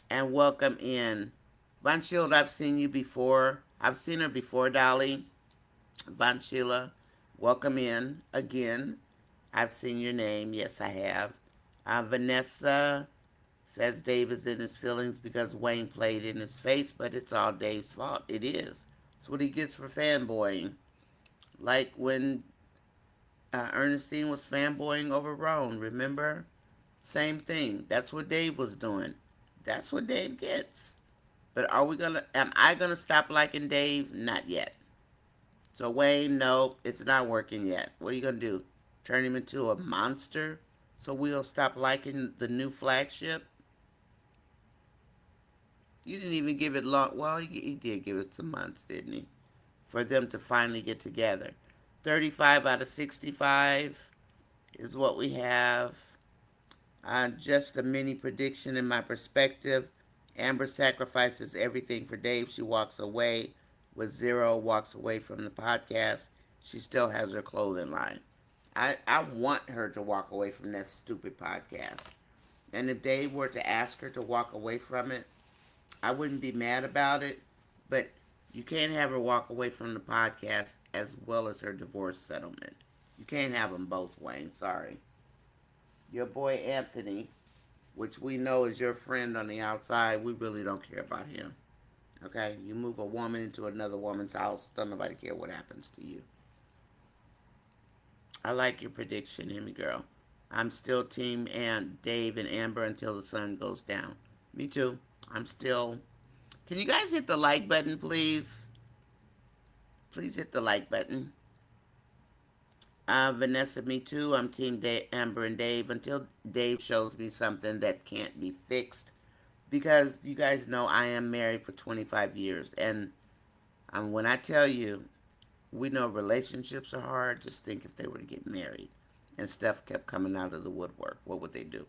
And welcome in. Von Shield, I've seen you before. I've seen her before, Dolly. Von Sheila, welcome in again. I've seen your name. Yes, I have. Vanessa says Dave is in his feelings because Wayne played in his face, but it's all Dave's fault. It is. That's what he gets for fanboying. Like when Ernestine was fanboying over Roan, remember? Same thing. That's what Dave was doing. That's what Dave gets. But am I gonna stop liking Dave? Not yet. So Wayne, no, it's not working yet. What are you gonna do? Turn him into a monster? So we'll stop liking the new flagship? You didn't even give it long. Well, he did give it some months, didn't he? For them to finally get together. 35 out of 65 is what we have. Just a mini prediction in my perspective. Amber sacrifices everything for Dave. She walks away with 0, walks away from the podcast. She still has her clothing line. I want her to walk away from that stupid podcast. And if Dave were to ask her to walk away from it, I wouldn't be mad about it. But you can't have her walk away from the podcast as well as her divorce settlement. You can't have them both, Wayne. Sorry. Your boy Anthony which we know is your friend on the outside, we really don't care about him. Okay? You move a woman into another woman's house, don't nobody care what happens to you. I like your prediction, Hemi girl. I'm still team and Dave and Amber until the sun goes down. Me too. I'm still. Can you guys hit the like button, please? Please hit the like button. Vanessa, me too. I'm team Amber and Dave until Dave shows me something that can't be fixed. Because you guys know I am married for 25 years. And when I tell you, we know relationships are hard. Just think if they were to get married and stuff kept coming out of the woodwork, what would they do?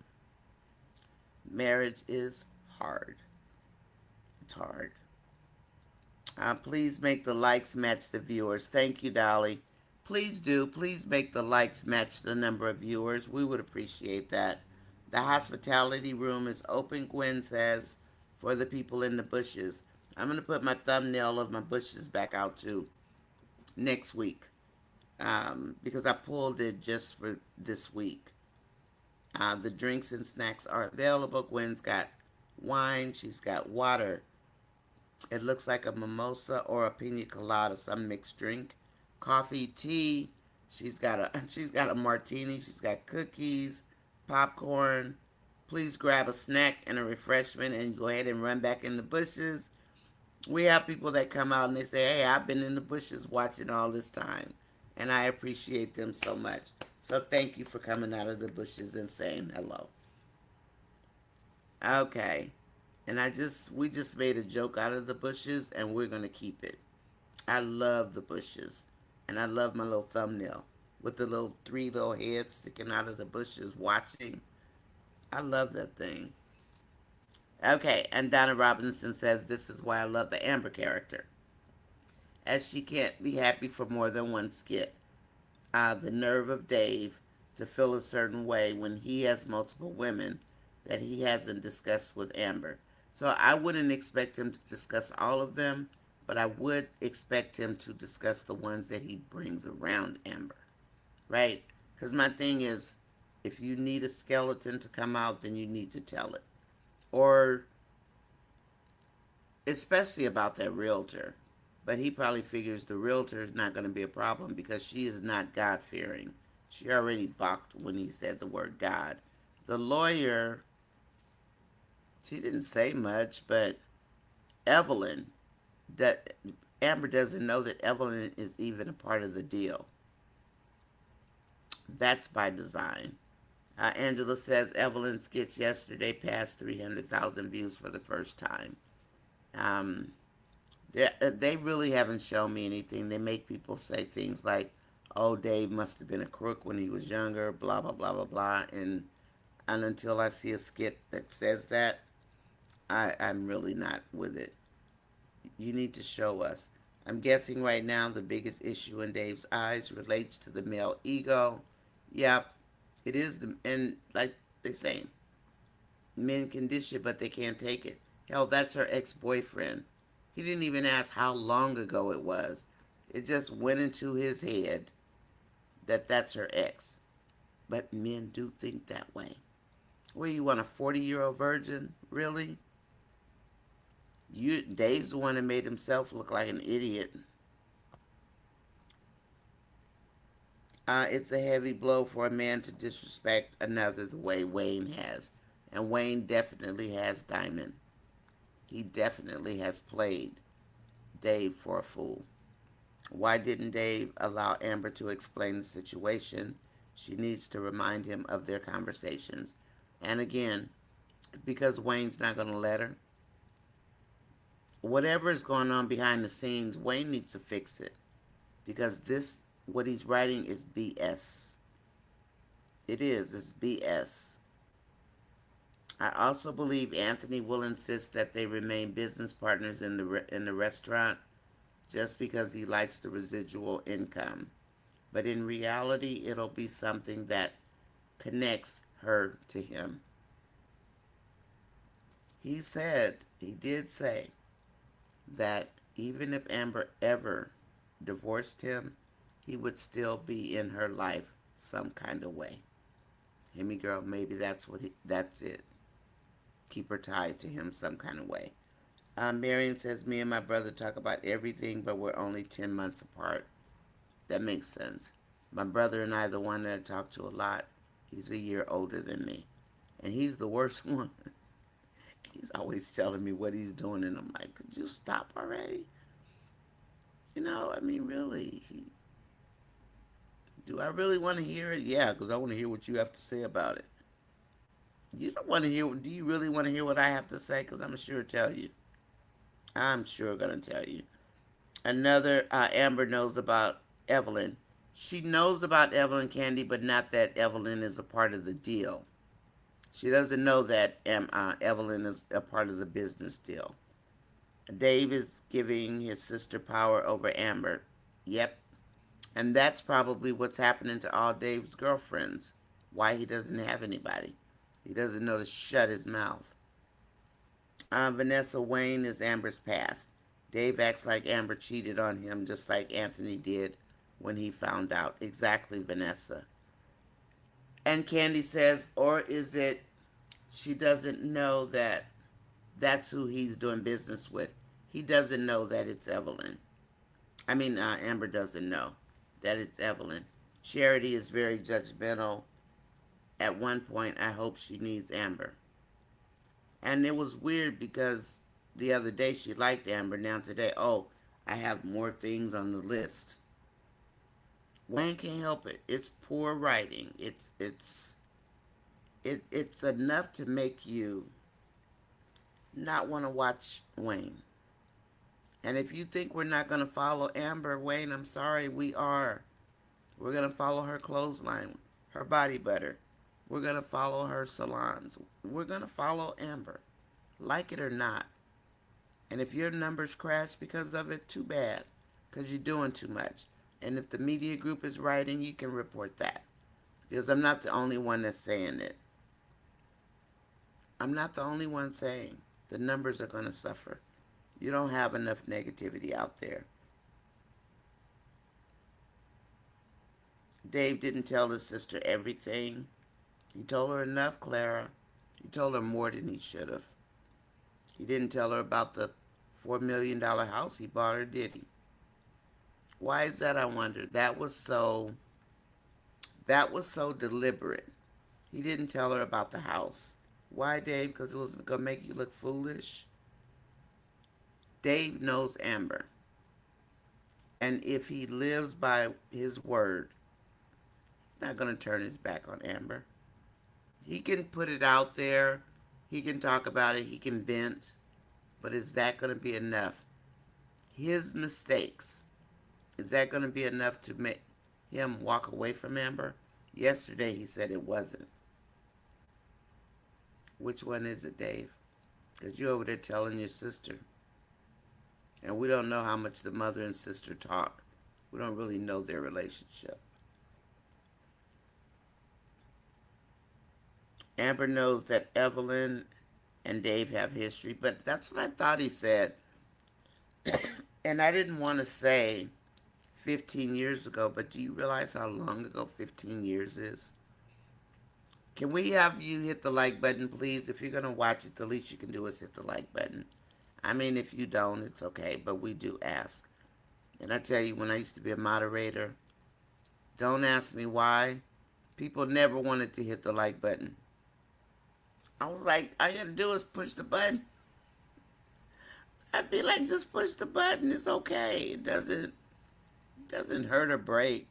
Marriage is hard. It's hard. Please make the likes match the viewers. Thank you, Dolly. Please do. Please make the likes match the number of viewers. We would appreciate that. The hospitality room is open, Gwen says, for the people in the bushes. I'm going to put my thumbnail of my bushes back out too next week because I pulled it just for this week. The drinks and snacks are available. Gwen's got wine. She's got water. It looks like a mimosa or a pina colada, some mixed drink. Coffee, tea. She's got a martini. She's got cookies, popcorn. Please grab a snack and a refreshment and go ahead and run back in the bushes. We have people that come out and they say, "Hey, I've been in the bushes watching all this time," and I appreciate them so much. So thank you for coming out of the bushes and saying hello. Okay. And we just made a joke out of the bushes and we're going to keep it. I love the bushes. And I love my little thumbnail with the little three little heads sticking out of the bushes watching. I love that thing. Okay, and Donna Robinson says this is why I love the Amber character. As she can't be happy for more than one skit. The nerve of Dave to feel a certain way when he has multiple women that he hasn't discussed with Amber. So I wouldn't expect him to discuss all of them, but I would expect him to discuss the ones that he brings around Amber, right? Because my thing is, if you need a skeleton to come out, then you need to tell it. Or, especially about that realtor. But he probably figures the realtor is not going to be a problem because she is not God-fearing. She already balked when he said the word God. The lawyer, she didn't say much, but Evelyn, that Amber doesn't know that Evelyn is even a part of the deal. That's by design. Angela says Evelyn's skits yesterday passed 300,000 views for the first time. They really haven't shown me anything. They make people say things like, "Oh, Dave must have been a crook when he was younger," blah, blah, blah, blah, blah. And until I see a skit that says that, I'm really not with it. You need to show us. I'm guessing right now the biggest issue in Dave's eyes relates to the male ego. Yep, it is. And like they say, men can dish it, but they can't take it. Hell, that's her ex-boyfriend. He didn't even ask how long ago it was. It just went into his head that that's her ex. But men do think that way. Well, you want a 40-year-old virgin? Really? Dave's the one that made himself look like an idiot. It's a heavy blow for a man to disrespect another the way Wayne has. And Wayne definitely has Diamond. He definitely has played Dave for a fool. Why didn't Dave allow Amber to explain the situation? She needs to remind him of their conversations. And again, because Wayne's not going to let her, whatever is going on behind the scenes, Wayne needs to fix it. Because what he's writing is BS. It is. It's BS. I also believe Anthony will insist that they remain business partners in the restaurant just because he likes the residual income. But in reality, it'll be something that connects her to him. He did say that even if Amber ever divorced him, he would still be in her life some kind of way. Himmy girl, maybe that's it. keep her tied to him some kind of way. Marion says, me and my brother talk about everything, but we're only 10 months apart. That makes sense. My brother and I are the one that I talk to a lot. He's a year older than me. And he's the worst one. He's always telling me what he's doing, and I'm like, could you stop already? I mean, really. Do I really want to hear it? Yeah, because I want to hear what you have to say about it. You don't want to hear, do you really want to hear what I have to say? Because I'm sure tell you. I'm sure going to tell you. Another, Amber knows about Evelyn. She knows about Evelyn Candy, but not that Evelyn is a part of the deal. She doesn't know that Evelyn is a part of the business deal. Dave is giving his sister power over Amber. Yep. And that's probably what's happening to all Dave's girlfriends. Why he doesn't have anybody. He doesn't know to shut his mouth. Vanessa Wayne is Amber's past. Dave acts like Amber cheated on him just like Anthony did when he found out. Exactly, Vanessa. And Candy says, or is it she doesn't know that that's who he's doing business with? He doesn't know that it's Evelyn. I mean, Amber doesn't know that it's Evelyn. Charity is very judgmental. At one point, I hope she needs Amber. And it was weird because the other day she liked Amber. Now today, oh, I have more things on the list. Wayne can't help it. It's poor writing. It's enough to make you not want to watch Wayne. And if you think we're not going to follow Amber, Wayne, I'm sorry, we are. We're going to follow her clothesline, her body butter. We're going to follow her salons. We're going to follow Amber, like it or not. And if your numbers crash because of it, too bad, because you're doing too much. And if the media group is writing, you can report that. Because I'm not the only one that's saying it. I'm not the only one saying the numbers are going to suffer. You don't have enough negativity out there. Dave didn't tell his sister everything. He told her enough, Clara. He told her more than he should have. He didn't tell her about the $4 million house he bought her, did he? Why is that, I wonder? That was so deliberate. He didn't tell her about the house. Why, Dave? Because it was going to make you look foolish? Dave knows Amber. And if he lives by his word, he's not going to turn his back on Amber. He can put it out there. He can talk about it. He can vent. But is that going to be enough? His mistakes, is that going to be enough to make him walk away from Amber? Yesterday he said it wasn't. Which one is it, Dave? Because you're over there telling your sister. And we don't know how much the mother and sister talk. We don't really know their relationship. Amber knows that Evelyn and Dave have history, but that's what I thought he said. And I didn't want to say 15 years ago, but do you realize how long ago 15 years is? Can we have you hit the like button, please? If you're going to watch it, the least you can do is hit the like button. I mean, if you don't, it's okay, but we do ask. And I tell you, when I used to be a moderator, don't ask me why. People never wanted to hit the like button. I was like, all you got to do is push the button. I'd be like, just push the button. It's okay. It doesn't hurt or break.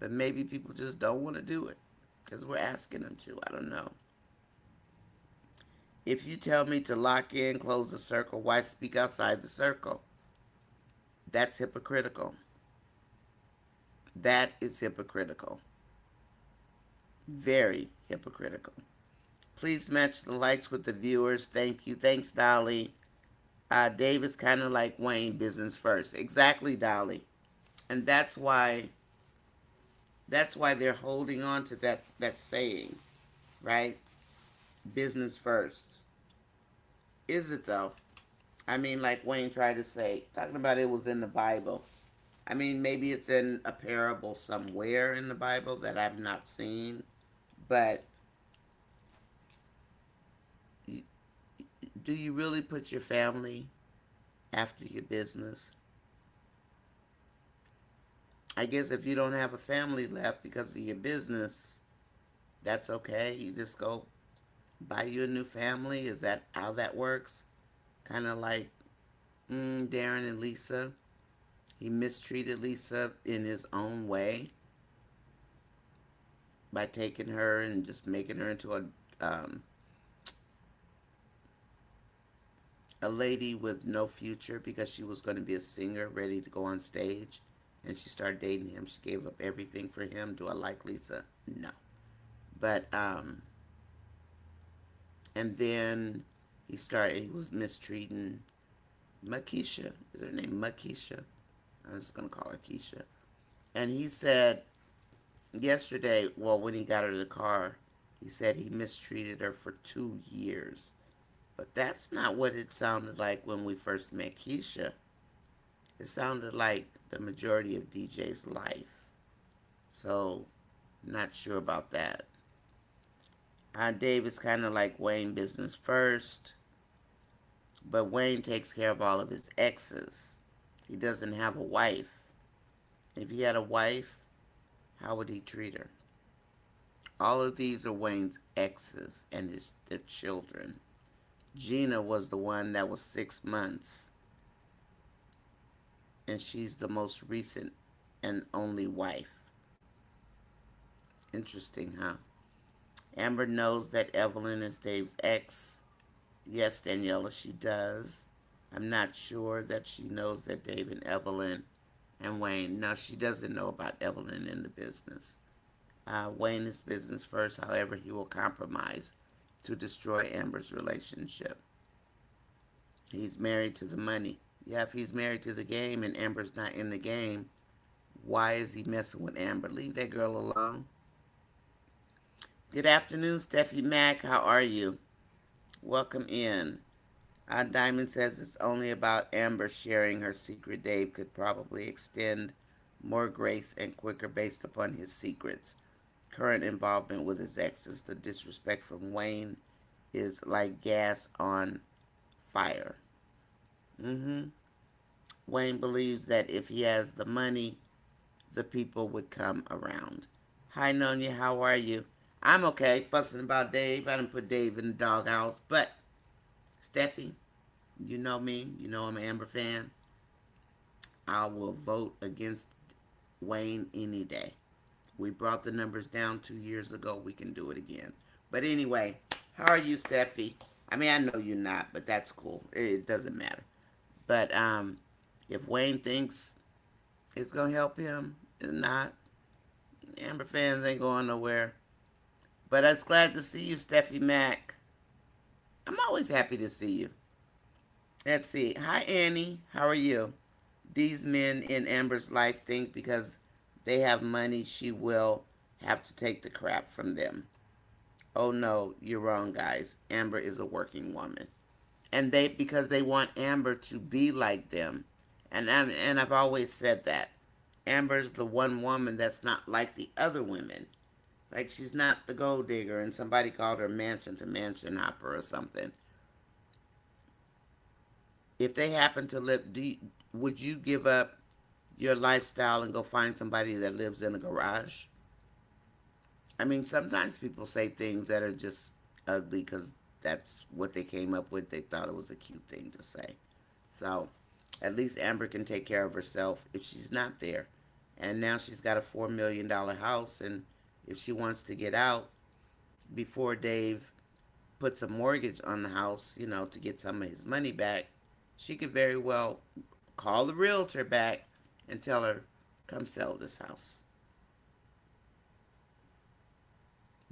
But maybe people just don't want to do it because we're asking them to. I don't know. If you tell me to lock in, close the circle, why speak outside the circle? That's hypocritical. That is hypocritical. Very hypocritical. Please match the likes with the viewers. Thank you. Thanks, Dolly. Dave is kind of like Wayne, business first. Exactly, Dolly. And that's why they're holding on to that saying, right? Business first. Is it though? I mean, like Wayne tried to say, talking about it was in the Bible. I mean, maybe it's in a parable somewhere in the Bible that I've not seen, but do you really put your family after your business? I guess if you don't have a family left because of your business, that's okay. You just go buy you a new family. Is that how that works? Kind of like Darren and Lisa. He mistreated Lisa in his own way by taking her and just making her into a lady with no future because she was going to be a singer ready to go on stage. And she started dating him. She gave up everything for him. Do I like Lisa? No. But and then he was mistreating Makisha. Is her name Makisha? I'm just gonna call her Keisha. And he said yesterday, well, when he got her the car, he said he mistreated her for 2 years. But that's not what it sounded like when we first met Keisha. It sounded like the majority of DJ's life. So, not sure about that. Dave is kind of like Wayne business first, but Wayne takes care of all of his exes. He doesn't have a wife. If he had a wife, how would he treat her? All of these are Wayne's exes and their children. Gina was the one that was 6 months, and she's the most recent and only wife. Interesting, huh? Amber knows that Evelyn is Dave's ex. Yes, Daniela, she does. I'm not sure that she knows that Dave and Evelyn and Wayne. No, she doesn't know about Evelyn in the business. Wayne is business first. However, he will compromise to destroy Amber's relationship. He's married to the money. Yeah, if he's married to the game and Amber's not in the game, why is he messing with Amber? Leave that girl alone. Good afternoon, Steffi Mack. How are you? Welcome in. Diamond says it's only about Amber sharing her secret. Dave could probably extend more grace and quicker based upon his secrets. Current involvement with his exes. The disrespect from Wayne is like gas on fire. Wayne believes that if he has the money, the people would come around. Hi, Nonya. How are you? I'm okay. Fussing about Dave. I didn't put Dave in the doghouse. But, Steffi, you know me. You know I'm an Amber fan. I will vote against Wayne any day. We brought the numbers down 2 years ago. We can do it again. But anyway, how are you, Steffi? I mean, I know you're not, but that's cool. It doesn't matter. But if Wayne thinks it's going to help him, it's not. Amber fans ain't going nowhere. But I was glad to see you, Steffi Mack. I'm always happy to see you. Let's see. Hi, Annie. How are you? These men in Amber's life think because they have money, she will have to take the crap from them. Oh no, you're wrong, guys. Amber is a working woman. And because they want Amber to be like them. And I've always said that. Amber's the one woman that's not like the other women. Like she's not the gold digger and somebody called her mansion to mansion hopper or something. If they happen to live, would you give up your lifestyle and go find somebody that lives in a garage? I mean, sometimes people say things that are just ugly because that's what they came up with. They thought it was a cute thing to say. So, at least Amber can take care of herself if she's not there. And now she's got a $4 million house, and if she wants to get out before Dave puts a mortgage on the house, to get some of his money back, she could very well call the realtor back and tell her, come sell this house.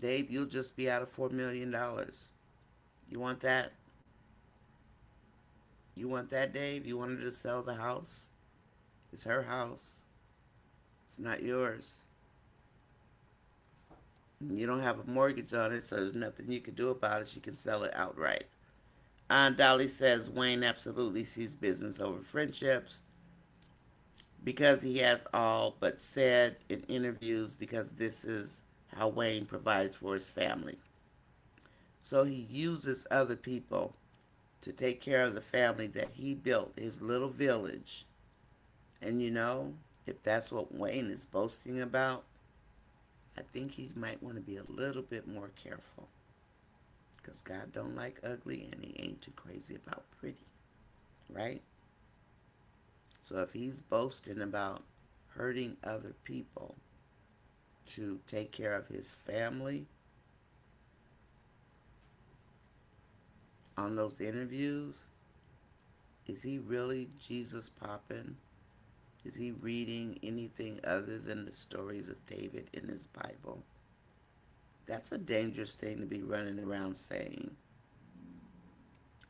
Dave, you'll just be out of $4 million. You want that? You want that, Dave? You want her to sell the house? It's her house. It's not yours. You don't have a mortgage on it, so there's nothing you can do about it. She can sell it outright. Dolly says Wayne absolutely sees business over friendships because he has all but said in interviews because this is how Wayne provides for his family. So he uses other people to take care of the family that he built, his little village. And if that's what Wayne is boasting about, I think he might want to be a little bit more careful. Because God don't like ugly and he ain't too crazy about pretty. Right? So if he's boasting about hurting other people to take care of his family on those interviews, is he really Jesus popping? Is he reading anything other than the stories of David in his Bible? That's a dangerous thing to be running around saying.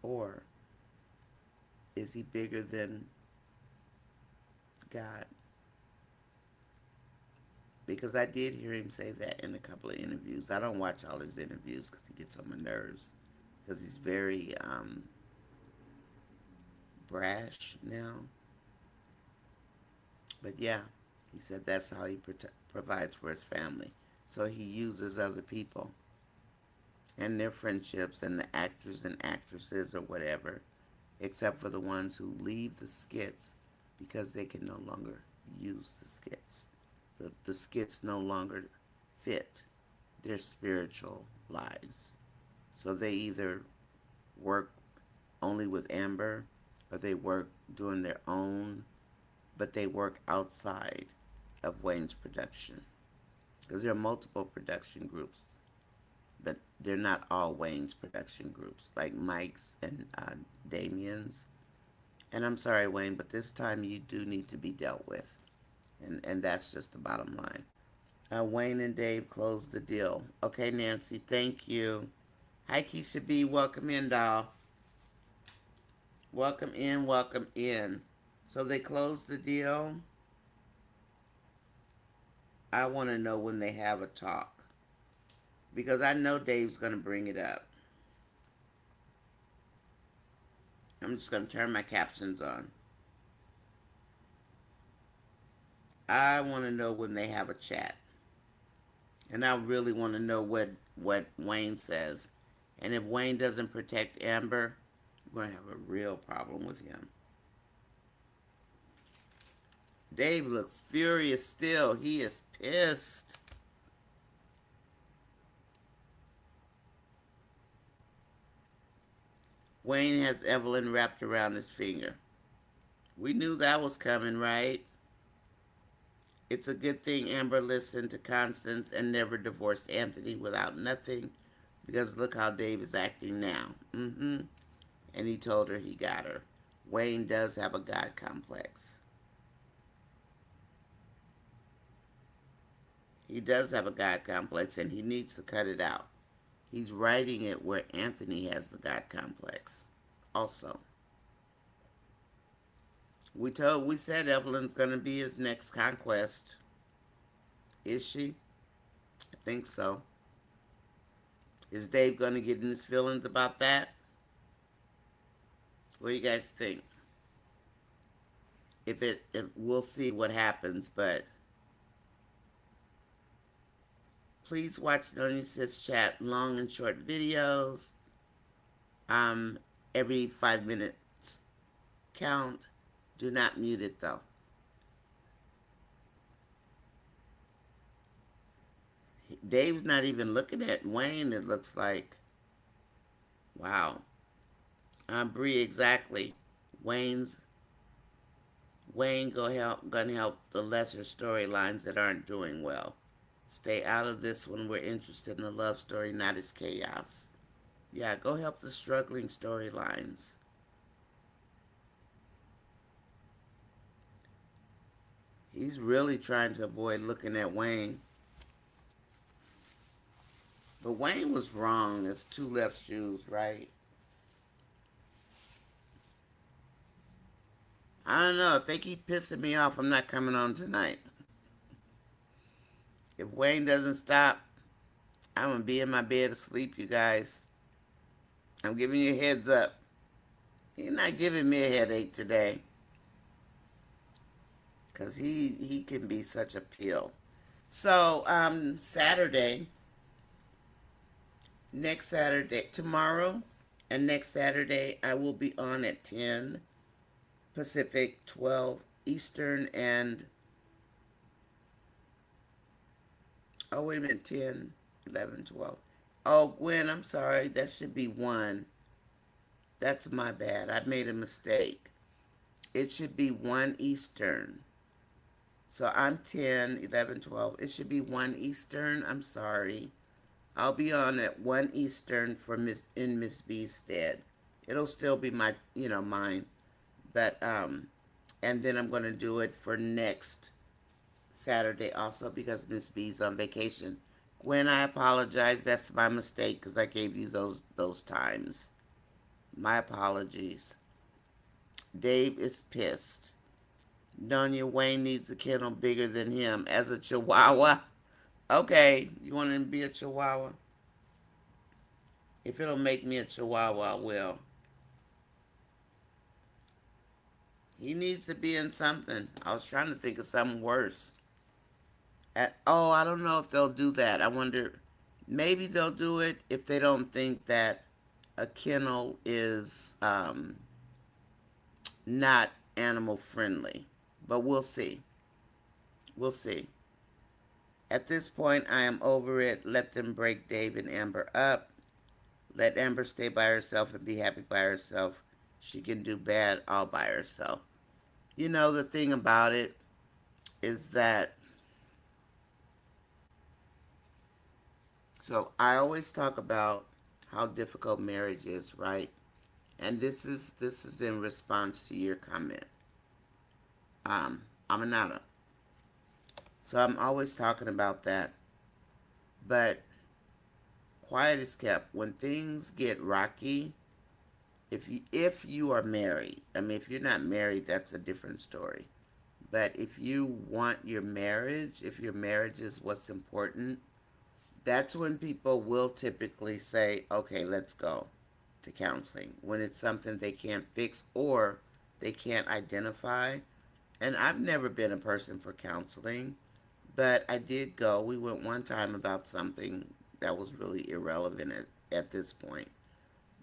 Or is he bigger than God? Because I did hear him say that in a couple of interviews. I don't watch all his interviews because he gets on my nerves. Because he's very brash now. But yeah, he said that's how he provides for his family. So he uses other people and their friendships and the actors and actresses or whatever, except for the ones who leave the skits because they can no longer use the skits. The skits no longer fit their spiritual lives. So they either work only with Amber or they work doing their own, but they work outside of Wayne's production. Because there are multiple production groups, but they're not all Wayne's production groups, like Mike's and Damien's. And I'm sorry, Wayne, but this time you do need to be dealt with. And that's just the bottom line. Wayne and Dave closed the deal. Okay, Nancy, thank you. Hi, Keisha B. Welcome in, doll. Welcome in, welcome in. So they closed the deal. I want to know when they have a talk. Because I know Dave's going to bring it up. I'm just going to turn my captions on. I want to know when they have a chat. And I really want to know what Wayne says. And if Wayne doesn't protect Amber, we're going to have a real problem with him. Dave looks furious still. He is pissed. Wayne has Evelyn wrapped around his finger. We knew that was coming, right? It's a good thing Amber listened to Constance and never divorced Anthony without nothing, because look how Dave is acting now. And he told her he got her. Wayne does have a God complex. He does have a God complex, and he needs to cut it out. He's writing it where Anthony has the God complex also. We said Evelyn's going to be his next conquest. Is she? I think so. Is Dave going to get in his feelings about that? What do you guys think? If we'll see what happens, but please watch NONYASISCHAT long and short videos. Every 5 minutes count. Do not mute it though. Dave's not even looking at Wayne, it looks like. Wow. Bree, exactly. Wayne gonna help the lesser storylines that aren't doing well. Stay out of this when we're interested in a love story, not as chaos. Yeah, go help the struggling storylines. He's really trying to avoid looking at Wayne. But Wayne was wrong. There's two left shoes, right? I don't know. If they keep pissing me off, I'm not coming on tonight. If Wayne doesn't stop, I'm going to be in my bed asleep, you guys. I'm giving you a heads up. He's not giving me a headache today. Because he can be such a pill. So, Saturday, next Saturday, tomorrow And next Saturday, I will be on at 10 Pacific, 12 Eastern, and oh, wait a minute, 10, 11, 12. Oh, Gwen, I'm sorry. That should be 1. That's my bad. I made a mistake. It should be 1 Eastern. So I'm 10, 11, 12. It should be 1 Eastern. I'm sorry. I'll be on at 1 Eastern for Miss B's stead. It'll still be mine. But and then I'm going to do it for next Saturday also because Miss B's on vacation. Gwen, I apologize. That's my mistake because I gave you those times. My apologies. Dave is pissed. Nonya Wayne needs a kennel bigger than him as a chihuahua. Okay, you want him to be a chihuahua? If it'll make me a chihuahua, I will. He needs to be in something. I was trying to think of something worse. I don't know if they'll do that. I wonder, maybe they'll do it if they don't think that a kennel is not animal friendly. But we'll see. We'll see. At this point, I am over it. Let them break Dave and Amber up. Let Amber stay by herself and be happy by herself. She can do bad all by herself. You know, the thing about it is that, so I always talk about how difficult marriage is, right? And this is in response to your comment. I'm Anana. So I'm always talking about that. But quiet is kept. When things get rocky, if you are married, I mean, if you're not married, that's a different story. But if you want your marriage, if your marriage is what's important, that's when people will typically say, okay, let's go to counseling. When it's something they can't fix or they can't identify. And I've never been a person for counseling, but I did go. We went one time about something that was really irrelevant at this point.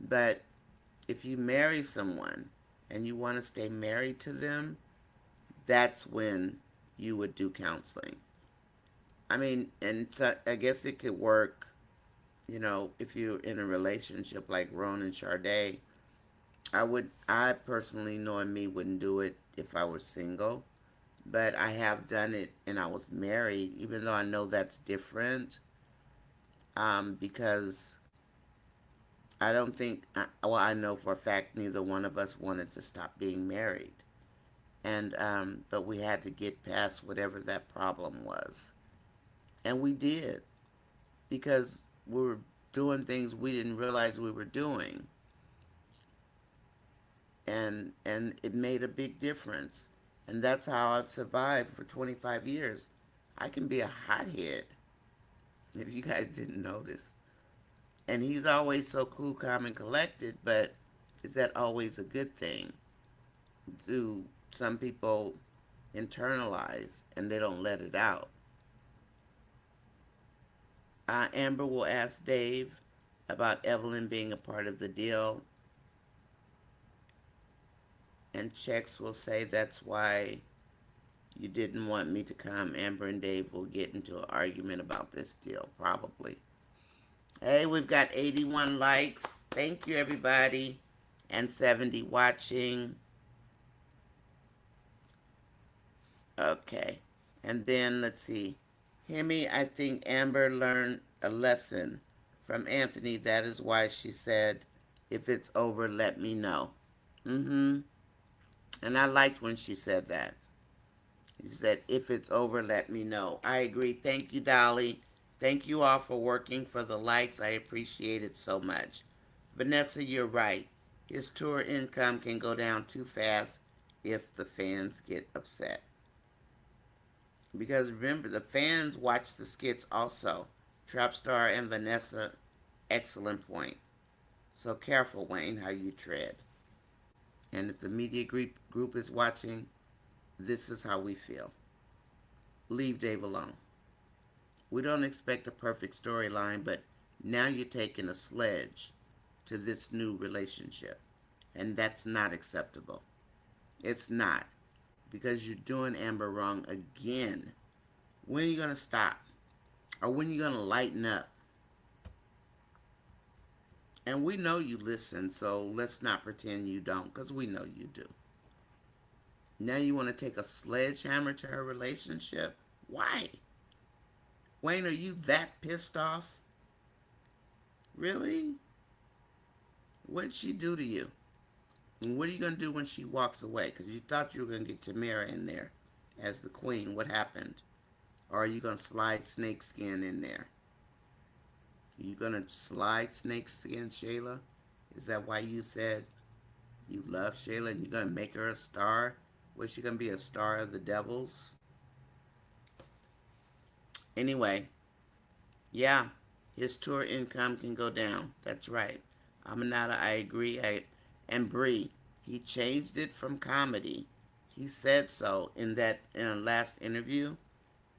But if you marry someone and you want to stay married to them, that's when you would do counseling. I mean, and so I guess it could work, if you're in a relationship like Ron and Sade. I personally, knowing me, wouldn't do it if I was single. But I have done it and I was married, even though I know that's different. Because I don't think, well, I know for a fact neither one of us wanted to stop being married. And, but we had to get past whatever that problem was. And we did, because we were doing things we didn't realize we were doing. And it made a big difference. And that's how I've survived for 25 years. I can be a hothead, if you guys didn't notice. And he's always so cool, calm, and collected, but is that always a good thing? Do some people internalize and they don't let it out? Amber will ask Dave about Evelyn being a part of the deal. And Chex will say that's why you didn't want me to come. Amber and Dave will get into an argument about this deal, probably. Hey, we've got 81 likes. Thank you, everybody. And 70 watching. Okay. And then, let's see. Hemi, I think Amber learned a lesson from Anthony. That is why she said, if it's over, let me know. Mm-hmm. And I liked when she said that. She said, if it's over, let me know. I agree. Thank you, Dolly. Thank you all for working for the likes. I appreciate it so much. Vanessa, you're right. His tour income can go down too fast if the fans get upset. Because remember, the fans watch the skits also. Trapstar and Vanessa, excellent point. So careful, Wayne, how you tread. And if the media group is watching, this is how we feel. Leave Dave alone. We don't expect a perfect storyline, but now you're taking a sledge to this new relationship. And that's not acceptable. It's not. Because you're doing Amber wrong again. When are you going to stop? Or when are you going to lighten up? And we know you listen, so let's not pretend you don't, because we know you do. Now you want to take a sledgehammer to her relationship? Why? Wayne, are you that pissed off? Really? What'd she do to you? And what are you going to do when she walks away? Because you thought you were going to get Tamara in there as the queen. What happened? Or are you going to slide snakeskin in there? Are you going to slide snakeskin, Shayla? Is that why you said you love Shayla and you're going to make her a star? Was she going to be a star of the devils? Anyway, yeah, his tour income can go down. That's right. Aminata, I agree. And Bree, he changed it from comedy. He said so in a last interview.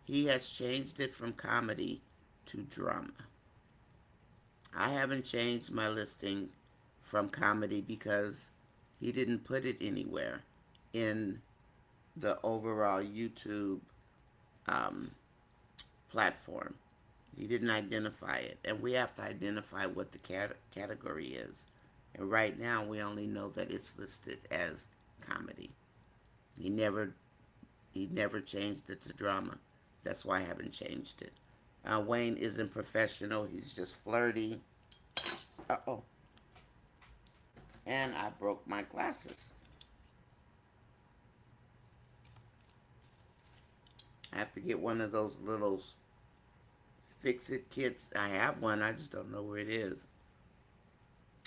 He has changed it from comedy to drama. I haven't changed my listing from comedy because he didn't put it anywhere in the overall YouTube platform. He didn't identify it. And we have to identify what the category is. And right now, we only know that it's listed as comedy. He never changed it to drama. That's why I haven't changed it. Wayne isn't professional. He's just flirty. Uh-oh. And I broke my glasses. I have to get one of those little fix-it kits. I have one. I just don't know where it is.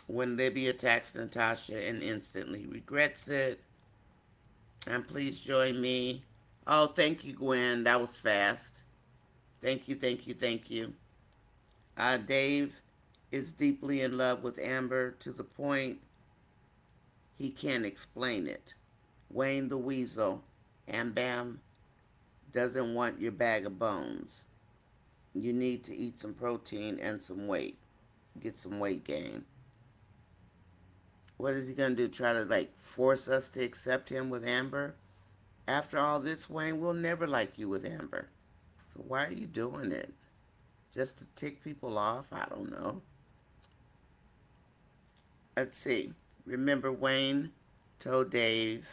When Libby attacks Natasha and instantly regrets it. And please join me. Oh, thank you, Gwen. That was fast. Thank you, thank you, thank you. Dave is deeply in love with Amber to the point he can't explain it. Wayne the Weasel. And Bam doesn't want your bag of bones. You need to eat some protein and some weight. Get some weight gain. What is he going to do? Try to force us to accept him with Amber? After all this, Wayne, we'll never like you with Amber. So why are you doing it? Just to tick people off? I don't know. Let's see. Remember Wayne told Dave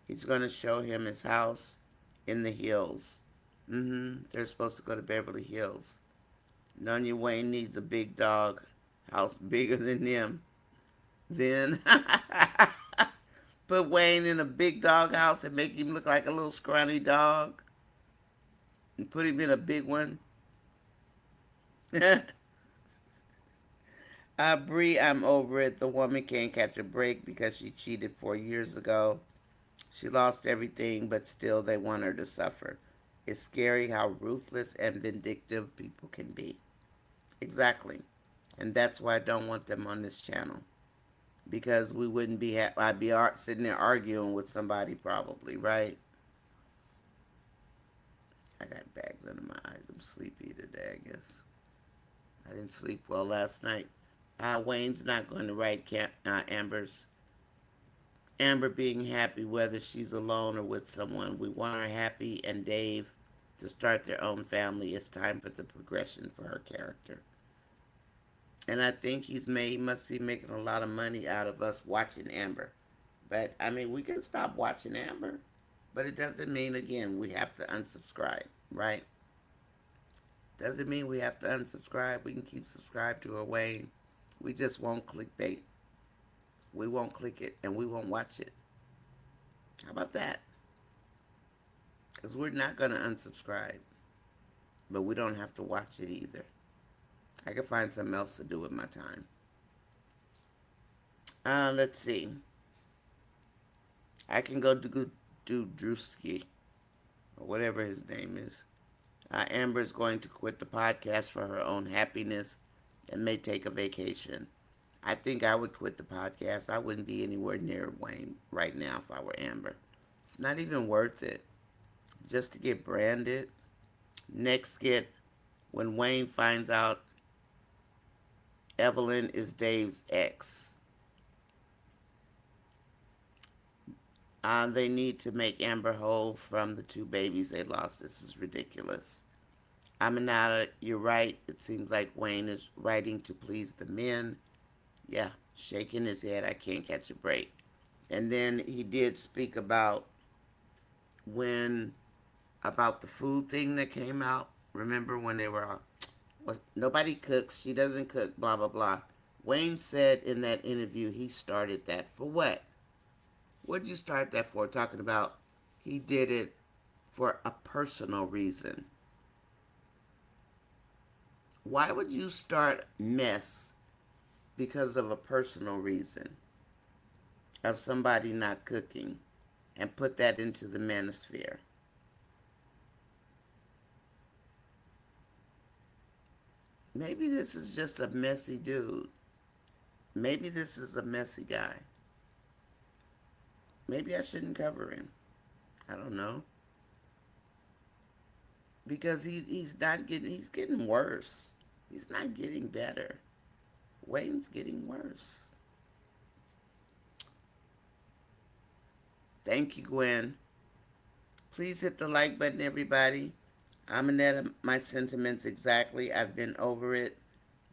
he's going to show him his house in the hills. They're supposed to go to Beverly Hills. Nonya Wayne needs a big dog house bigger than them. Then put Wayne in a big dog house and make him look like a little scrawny dog. And put him in a big one. Bree, I'm over it. The woman can't catch a break because she cheated 4 years ago. She lost everything, but still they want her to suffer. It's scary how ruthless and vindictive people can be. Exactly. And that's why I don't want them on this channel. Because we wouldn't be, I'd be sitting there arguing with somebody probably, right? I got bags under my eyes. I'm sleepy today, I guess. I didn't sleep well last night. Wayne's not going to write Amber being happy whether she's alone or with someone. We want her happy and Dave to start their own family. It's time for the progression for her character. And I think he must be making a lot of money out of us watching Amber. But, I mean, we can stop watching Amber. But it doesn't mean, again, we have to unsubscribe, right? Doesn't mean we have to unsubscribe. We can keep subscribed to her Wayne. We just won't clickbait. We won't click it, and we won't watch it. How about that? Because we're not going to unsubscribe. But we don't have to watch it either. I can find something else to do with my time. Let's see. I can go do Drewski, or whatever his name is. Amber's going to quit the podcast for her own happiness and may take a vacation. I think I would quit the podcast. I wouldn't be anywhere near Wayne right now if I were Amber. It's not even worth it. Just to get branded. Next skit, when Wayne finds out Evelyn is Dave's ex. They need to make Amber whole from the two babies they lost. This is ridiculous. Aminata, you're right. It seems like Wayne is writing to please the men. Yeah, shaking his head. I can't catch a break. And then he did speak when about the food thing that came out. Remember when they were nobody cooks, she doesn't cook, blah blah blah. Wayne said in that interview he started that for what? What'd you start that for? Talking about he did it for a personal reason. Why would you start mess because of a personal reason of somebody not cooking and put that into the manosphere? Maybe this is just a messy dude. Maybe this is a messy guy. Maybe I shouldn't cover him. I don't know. Because he's getting worse. He's not getting better. Wayne's getting worse. Thank you, Gwen. Please hit the like button, everybody. I'm Annette, my sentiments exactly. I've been over it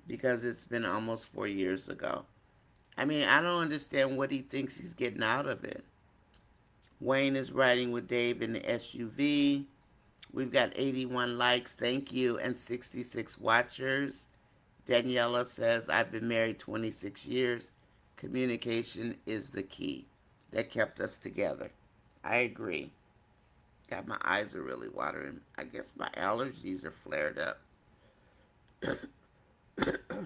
because it's been almost 4 years ago. I mean, I don't understand what he thinks he's getting out of it. Wayne is riding with Dave in the SUV. We've got 81 likes, thank you, and 66 watchers. Daniela says, I've been married 26 years. Communication is the key that kept us together. I agree. God, my eyes are really watering. I guess my allergies are flared up.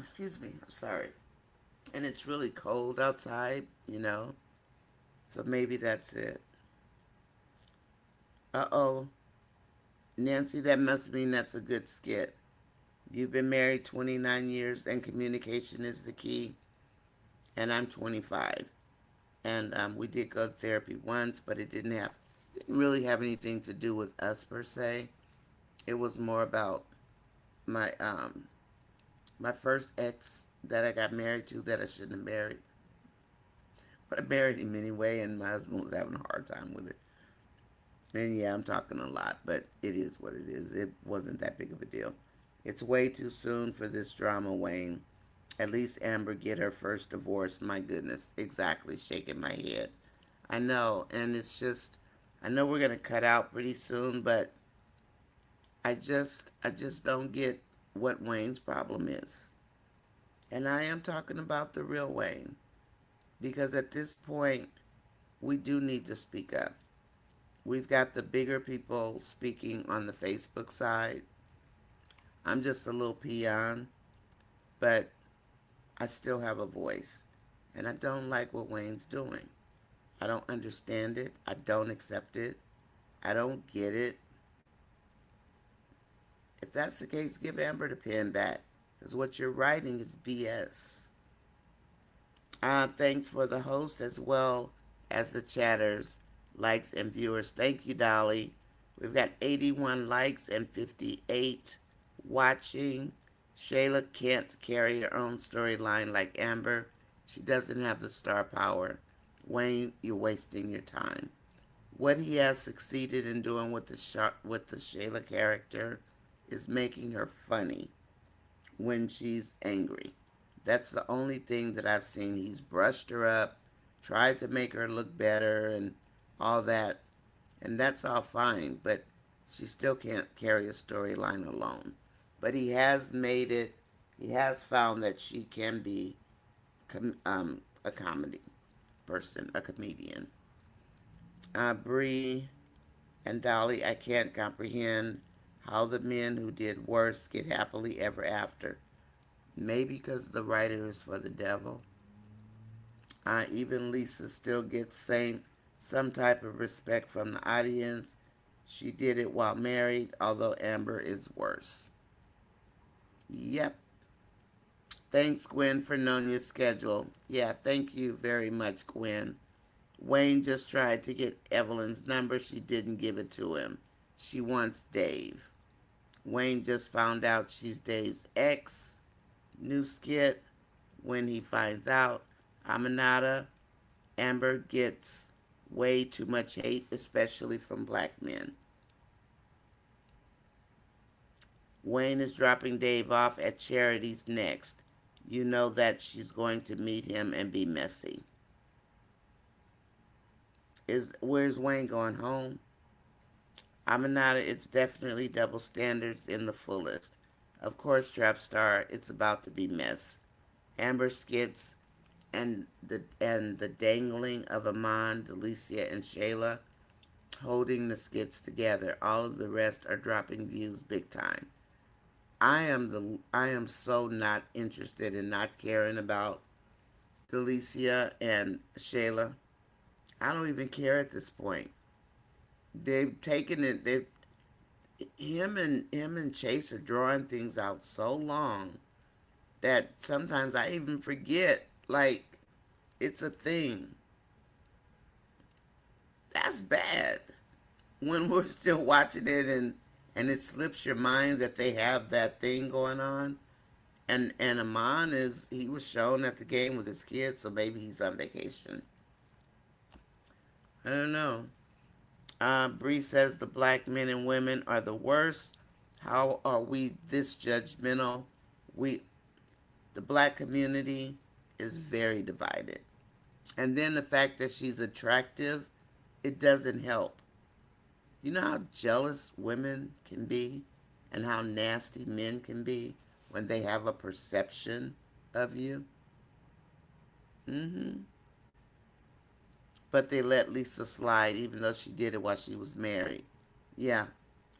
Excuse me, I'm sorry. And it's really cold outside. So maybe that's it. Uh-oh. Nancy, that must mean that's a good skit. You've been married 29 years and communication is the key. And I'm 25. And we did go to therapy once, but it didn't really have anything to do with us per se. It was more about my first ex that I got married to that I shouldn't have married. But I married him anyway, and my husband was having a hard time with it. And yeah, I'm talking a lot, but it is what it is. It wasn't that big of a deal. It's way too soon for this drama, Wayne. At least Amber get her first divorce. My goodness, exactly. Shaking my head. I know, and it's just, I know we're gonna cut out pretty soon, but I just don't get what Wayne's problem is. And I am talking about the real Wayne because at this point, we do need to speak up. We've got the bigger people speaking on the Facebook side. I'm just a little peon, but I still have a voice. And I don't like what Wayne's doing. I don't understand it. I don't accept it. I don't get it. If that's the case, give Amber the pen back. Because what you're writing is BS. Thanks for the host as well as the chatters, likes, and viewers. Thank you, Dolly. We've got 81 likes and 58 watching. Shayla can't carry her own storyline like Amber. She doesn't have the star power. Wayne, you're wasting your time. What he has succeeded in doing with the Shayla character is making her funny when she's angry. That's the only thing that I've seen. He's brushed her up, tried to make her look better and all that. And that's all fine, but she still can't carry a storyline alone. But he has found that she can be a comedy person, a comedian. Bree and Dolly, I can't comprehend how the men who did worse get happily ever after. Maybe because the writer is for the devil. Even Lisa still gets some type of respect from the audience. She did it while married, although Amber is worse. Yep. Thanks, Gwen, for knowing your schedule. Yeah, thank you very much, Gwen. Wayne just tried to get Evelyn's number. She didn't give it to him. She wants Dave. Wayne just found out she's Dave's ex. New skit. when he finds out Aminata, Amber gets way too much hate, especially from black men. Wayne is dropping Dave off at Charity's next. You know that she's going to meet him and be messy. Where's Wayne going home? Aminata, it's definitely double standards in the fullest. Of course, Trapstar, it's about to be mess. Amber skits and the dangling of Amon, Delicia, and Shayla holding the skits together. All of the rest are dropping views big time. I am so not interested in not caring about Delicia and Shayla. I don't even care at this point. They've taken it. They him and Chase are drawing things out so long that sometimes I even forget like it's a thing. That's bad. When we're still watching it and it slips your mind that they have that thing going on. And Amon he was shown at the game with his kids, so maybe he's on vacation. I don't know. Bree says the black men and women are the worst. How are we this judgmental? We, the black community, is very divided. And then the fact that she's attractive, it doesn't help. You know how jealous women can be and how nasty men can be when they have a perception of you? Mm-hmm. But they let Lisa slide even though she did it while she was married. Yeah,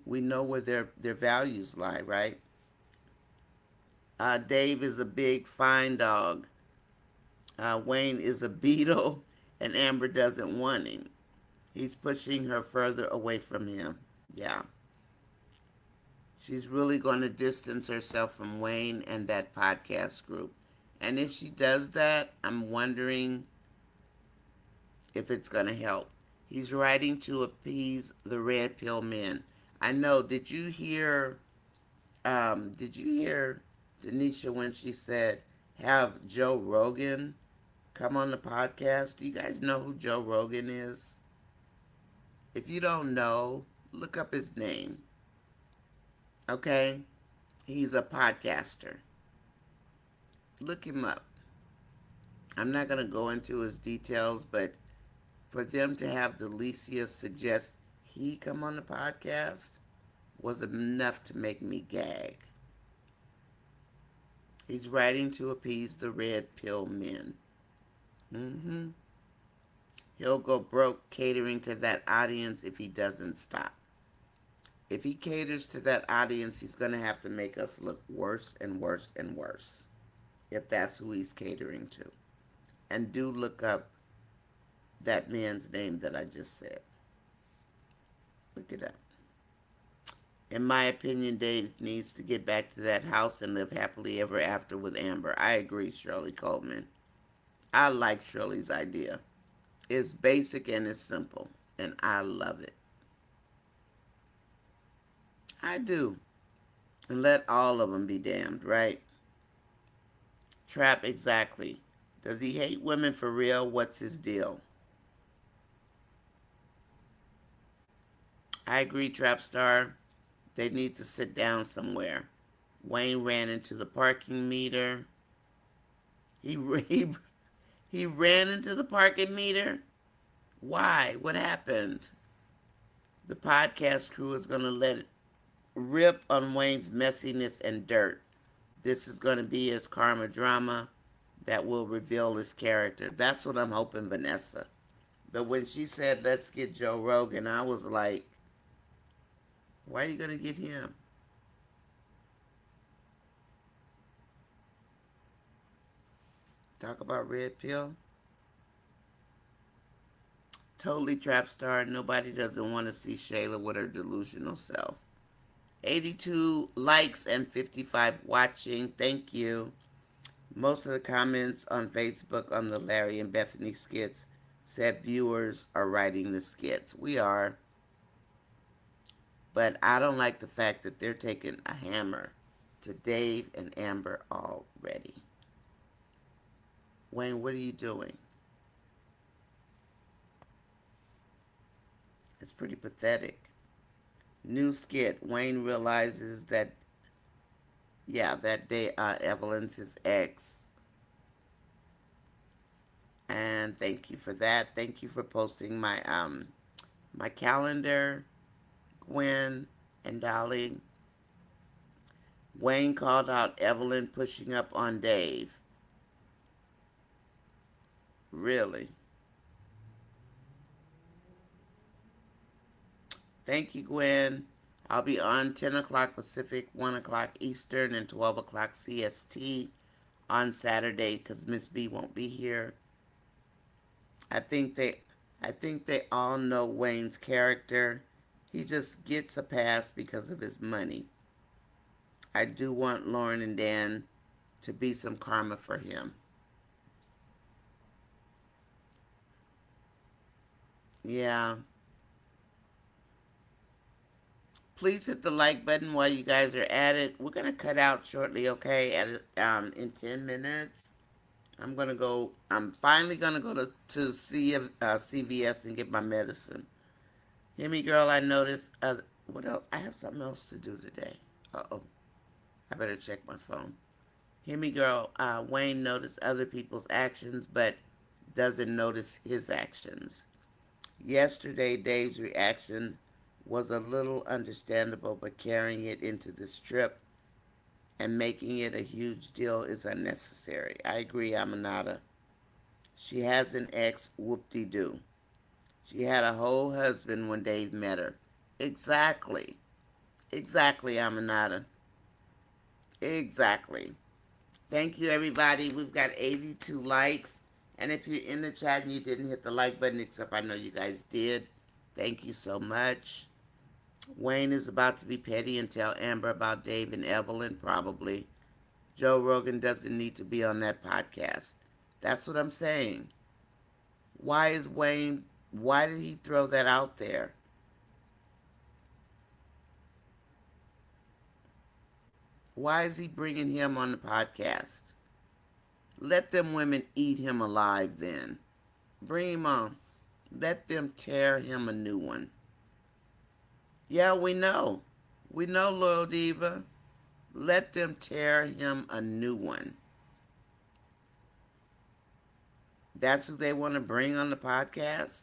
we know where their values lie, right? Dave is a big fine dog. Wayne is a beetle, and Amber doesn't want him. He's pushing her further away from him. Yeah. She's really going to distance herself from Wayne and that podcast group. And if she does that, I'm wondering if it's going to help. He's writing to appease the red pill men. I know. Did you hear Denisha when she said have Joe Rogan come on the podcast? Do you guys know who Joe Rogan is? If you don't know, look up his name. Okay? He's a podcaster. Look him up. I'm not going to go into his details, but for them to have Delicia suggest he come on the podcast was enough to make me gag. He's writing to appease the red pill men. Mm-hmm. He'll go broke catering to that audience if he doesn't stop. If he caters to that audience, he's going to have to make us look worse and worse and worse, if that's who he's catering to. And do look up that man's name that I just said. Look it up. In my opinion, Dave needs to get back to that house and live happily ever after with Amber. I agree, Shirley Coleman. I like Shirley's idea. It's basic and it's simple, and I love it. I do. And let all of them be damned, right? Trap, exactly. Does he hate women for real? What's his deal? I agree, Trap Star. They need to sit down somewhere. Wayne ran into the parking meter. He, he, he ran into the parking meter? Why? What happened? The podcast crew is going to let it rip on Wayne's messiness and dirt. This is going to be his karma drama that will reveal his character. That's what I'm hoping, Vanessa. But when she said, let's get Joe Rogan, I was like, why are you going to get him? Talk about red pill? Totally Trap Star. Nobody doesn't want to see Shayla with her delusional self. 82 likes and 55 watching. Thank you. Most of the comments on Facebook on the Larry and Bethany skits said viewers are writing the skits. We are. But I don't like the fact that they're taking a hammer to Dave and Amber already. Wayne, what are you doing? It's pretty pathetic. New skit. Wayne realizes that, yeah, that day Evelyn's his ex. And thank you for that. Thank you for posting my calendar, Gwen and Dolly. Wayne called out Evelyn pushing up on Dave. Really? Thank you, Gwen. I'll be on 10 o'clock Pacific, 1 o'clock Eastern, and 12 o'clock CST on Saturday because Miss B won't be here. I think they I think they all know Wayne's character. He just gets a pass because of his money. I do want Lauren and Dan to be some karma for him. Yeah. Please hit the like button while you guys are at it. We're gonna cut out shortly, okay? In 10 minutes, I'm gonna go. I'm finally gonna go to CVS and get my medicine. Hear me, girl. I noticed. What else? I have something else to do today. Oh, I better check my phone. Hear me, girl. Wayne noticed other people's actions, but doesn't notice his actions. Yesterday, Dave's reaction was a little understandable, but carrying it into this trip and making it a huge deal is unnecessary. I agree, Aminata. She has an ex, whoop-de-doo. She had a whole husband when Dave met her. Exactly. Exactly, Aminata. Exactly. Thank you, everybody. We've got 82 likes. And if you're in the chat and you didn't hit the like button, except I know you guys did, thank you so much. Wayne is about to be petty and tell Amber about Dave and Evelyn, probably. Joe Rogan doesn't need to be on that podcast. That's what I'm saying. Why did he throw that out there? Why is he bringing him on the podcast? Let them women eat him alive then. Bring him on. Let them tear him a new one. Yeah, we know. We know, Loyal Diva. Let them tear him a new one. That's who they want to bring on the podcast?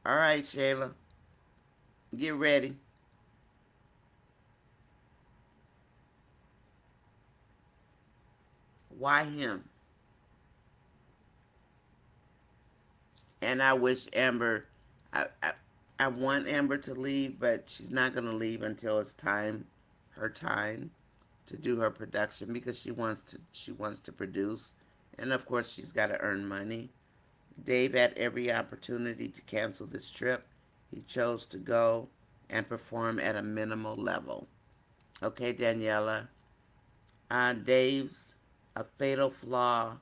All right, Shayla. Get ready. Why him? And I wish Amber, I want Amber to leave, but she's not going to leave until it's time, her time, to do her production because she wants to produce, and of course she's got to earn money. Dave had every opportunity to cancel this trip. He chose to go and perform at a minimal level. Okay, Daniela. Dave's a fatal flaw.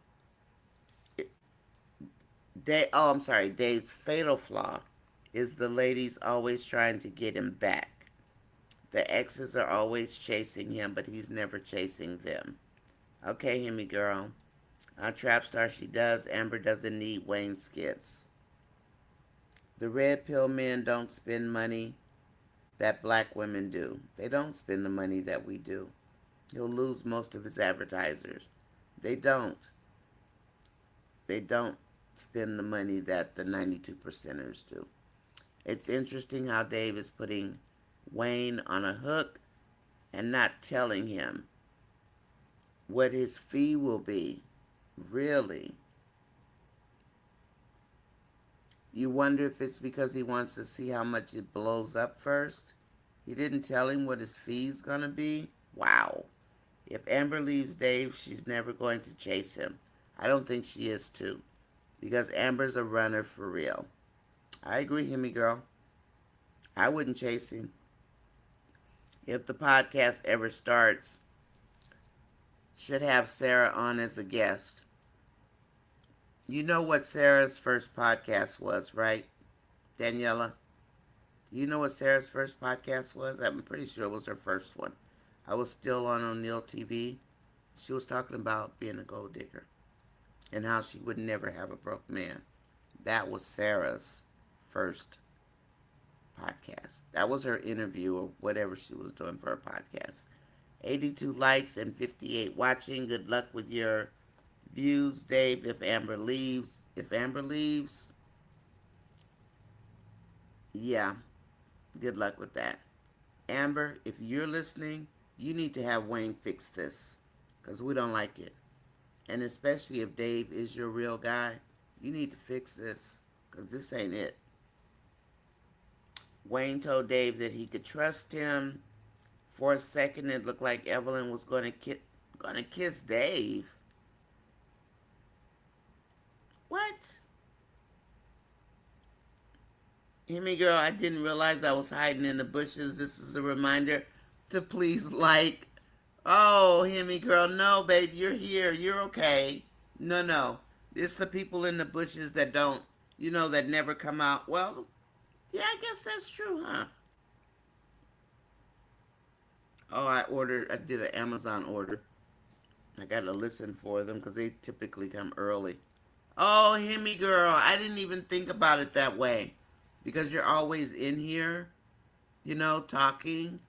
I'm sorry. Dave's fatal flaw is the ladies always trying to get him back. The exes are always chasing him, but he's never chasing them. Okay, hear me, girl. Trap star, she does. Amber doesn't need Wayne skits. The red pill men don't spend money that black women do. They don't spend the money that we do. He'll lose most of his advertisers. They don't. They don't spend the money that the 92 percenters do. It's interesting how Dave is putting Wayne on a hook and not telling him what his fee will be. Really? You wonder if it's because he wants to see how much it blows up first? He didn't tell him what his fee's gonna be? Wow. If Amber leaves Dave, she's never going to chase him. I don't think she is too. Because Amber's a runner for real. I agree, Himmy girl. I wouldn't chase him. If the podcast ever starts, should have Sarah on as a guest. You know what Sarah's first podcast was, right, Daniela? You know what Sarah's first podcast was? I'm pretty sure it was her first one. I was still on O'Neill TV. She was talking about being a gold digger. and how she would never have a broke man. That was Sarah's first podcast. That was her interview or whatever she was doing for her podcast. 82 likes and 58 watching. Good luck with your views, Dave. If Amber leaves, yeah, good luck with that. Amber, if you're listening, you need to have Wayne fix this because we don't like it. And especially if Dave is your real guy, you need to fix this because this ain't it. Wayne told Dave that he could trust him. For a second, it looked like Evelyn was going to kiss Dave. What? Hear me, girl, I didn't realize I was hiding in the bushes. This is a reminder to please like. Oh, hear me, girl. No, babe, you're here. You're okay. No, no. It's the people in the bushes that don't, that never come out. Well, yeah, I guess that's true, huh? Oh, I did an Amazon order. I got to listen for them because they typically come early. Oh, hear me, girl. I didn't even think about it that way because you're always in here, talking.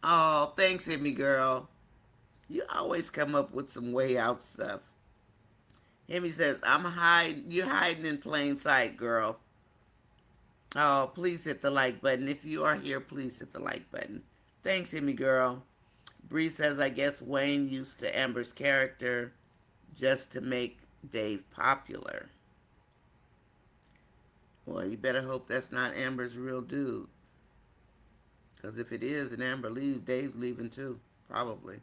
Oh, thanks, hear me, girl. You always come up with some way out stuff. Hemi says, I'm hiding. You're hiding in plain sight, girl. Oh, please hit the like button. If you are here, please hit the like button. Thanks, Hemi girl. Bree says, I guess Wayne used to Amber's character just to make Dave popular. Well, you better hope that's not Amber's real dude. Because if it is and Amber leaves, Dave's leaving too. Probably.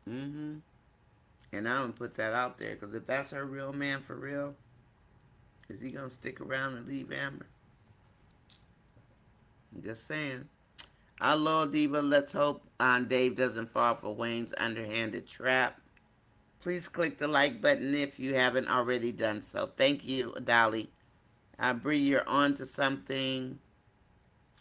Mm-hmm. And I don't put that out there because if that's her real man for real, is he going to stick around and leave Amber? I'm just saying. Our Lord Diva, let's hope Dave doesn't fall for Wayne's underhanded trap. Please click the like button if you haven't already done so. Thank you, Dolly. Bree, you're on to something,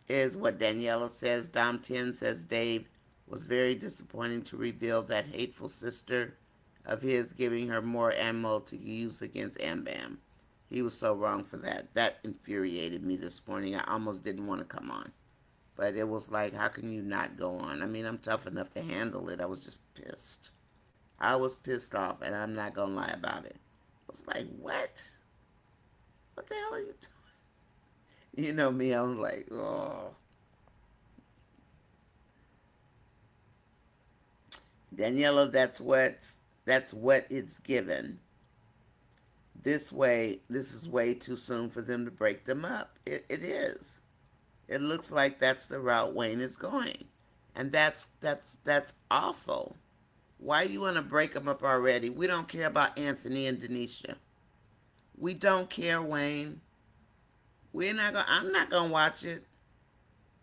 is what Daniela says. Dom 10 says Dave was very disappointing to reveal that hateful sister of his, giving her more ammo to use against Am Bam. He was so wrong for that. That infuriated me this morning. I almost didn't want to come on. But it was like, how can you not go on? I mean, I'm tough enough to handle it. I was just pissed. I was pissed off, and I'm not going to lie about it. I was like, what? What the hell are you doing? You know me, I'm like, oh. Daniela, that's what it's given. This is way too soon for them to break them up. It is. It looks like that's the route Wayne is going. And that's awful. Why you want to break them up already? We don't care about Anthony and Denisha. We don't care, Wayne. I'm not gonna watch it.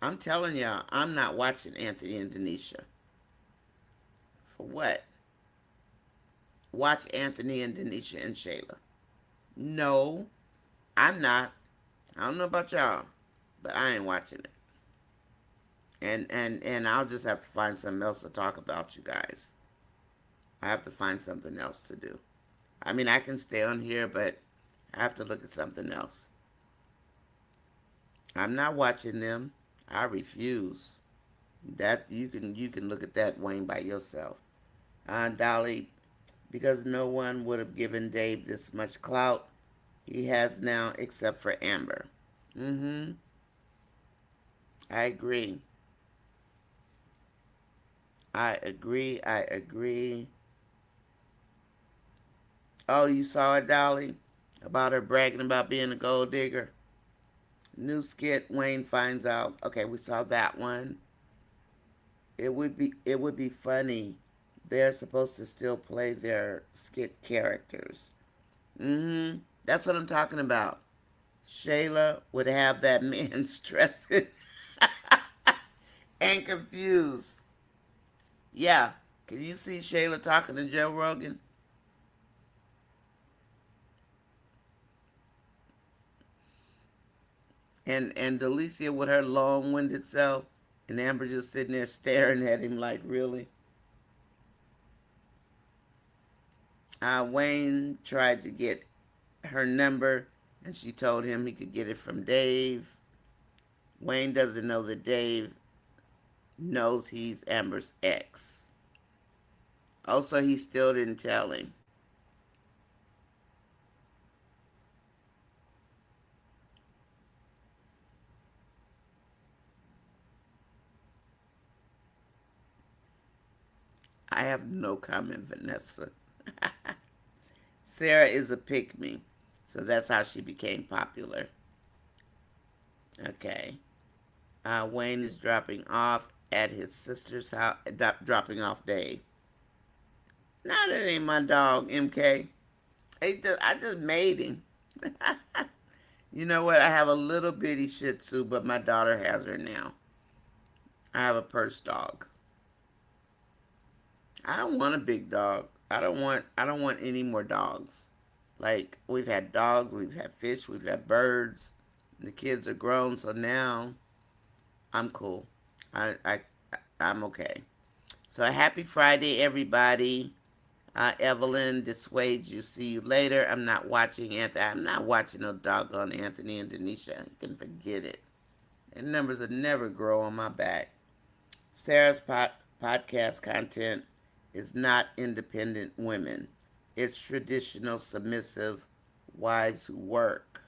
I'm telling y'all, I'm not watching Anthony and Denisha. For what? Watch Anthony and Denisha and Shayla. No, I'm not. I don't know about y'all, but I ain't watching it. And I'll just have to find something else to talk about, you guys. I have to find something else to do. I mean, I can stay on here, but I have to look at something else. I'm not watching them. I refuse. That you can look at that, Wayne, by yourself. Dolly, because no one would have given Dave this much clout he has now except for Amber. Mm-hmm. I agree. I agree. I agree. Oh, you saw it, Dolly? About her bragging about being a gold digger? New skit, Wayne finds out. Okay, we saw that one. It would be funny. They're supposed to still play their skit characters. Mm-hmm. That's what I'm talking about. Shayla would have that man stressed and confused. Yeah. Can you see Shayla talking to Joe Rogan? And Delicia with her long-winded self, and Amber just sitting there staring at him like, really? Wayne tried to get her number, and she told him he could get it from Dave. Wayne doesn't know that Dave knows he's Amber's ex. Also, he still didn't tell him. I have no comment, Vanessa. Sarah is a pick me, so that's how she became popular. Okay. Wayne is dropping off at his sister's house, dropping off Dave. No, that ain't my dog, MK. I just made him. You know what? I have a little bitty Shih Tzu, but my daughter has her now. I have a purse dog. I don't want a big dog. I don't want any more dogs. Like we've had dogs, we've had fish, we've had birds. The kids are grown, so now I'm cool. I I'm okay. So happy Friday, everybody. Evelyn dissuades you. See you later. I'm not watching Anthony. I'm not watching no doggone Anthony and Denisha. You can forget it. And numbers will never grow on my back. Sarah's podcast content is not independent women. It's traditional submissive wives who work.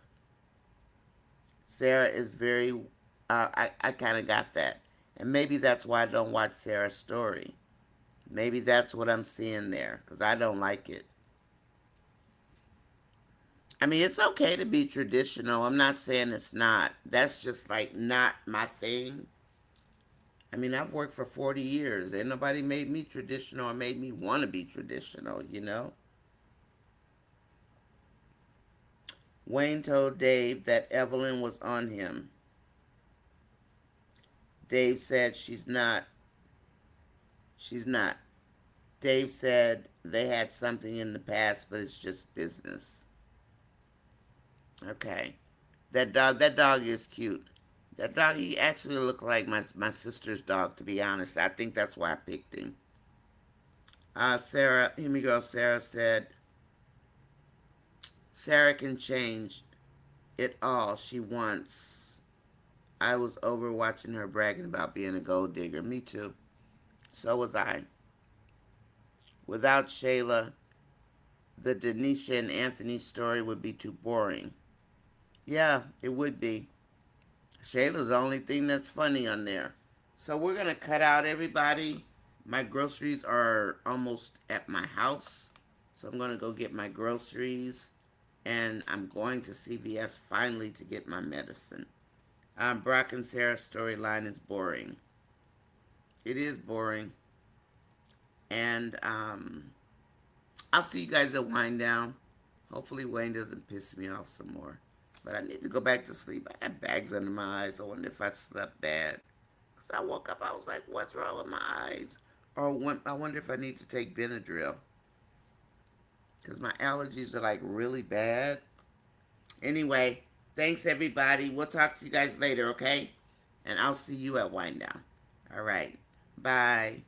Sarah is very, I kind of got that. And maybe that's why I don't watch Sarah's story. Maybe that's what I'm seeing there, because I don't like it. I mean, it's okay to be traditional. I'm not saying it's not. That's just like not my thing. I mean, I've worked for 40 years. Ain't nobody made me traditional or made me want to be traditional, you know? Wayne told Dave that Evelyn was on him. Dave said she's not. She's not. Dave said they had something in the past, but it's just business. Okay. That dog is cute. That dog, he actually looked like my sister's dog, to be honest. I think that's why I picked him. Sarah, Hemi Girl Sarah said, Sarah can change it all she wants. I was over watching her bragging about being a gold digger. Me too. So was I. Without Shayla, the Denisha and Anthony story would be too boring. Yeah, it would be. Shayla's the only thing that's funny on there. So we're going to cut out everybody. My groceries are almost at my house. So I'm going to go get my groceries. And I'm going to CVS finally to get my medicine. Brock and Sarah's storyline is boring. It is boring. And I'll see you guys at Wind Down. Hopefully Wayne doesn't piss me off some more. But I need to go back to sleep. I had bags under my eyes. I wonder if I slept bad. Because I woke up, I was like, what's wrong with my eyes? Or I wonder if I need to take Benadryl. Because my allergies are like really bad. Anyway, thanks everybody. We'll talk to you guys later, okay? And I'll see you at Wind Down. All right. Bye.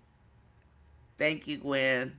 Thank you, Gwen.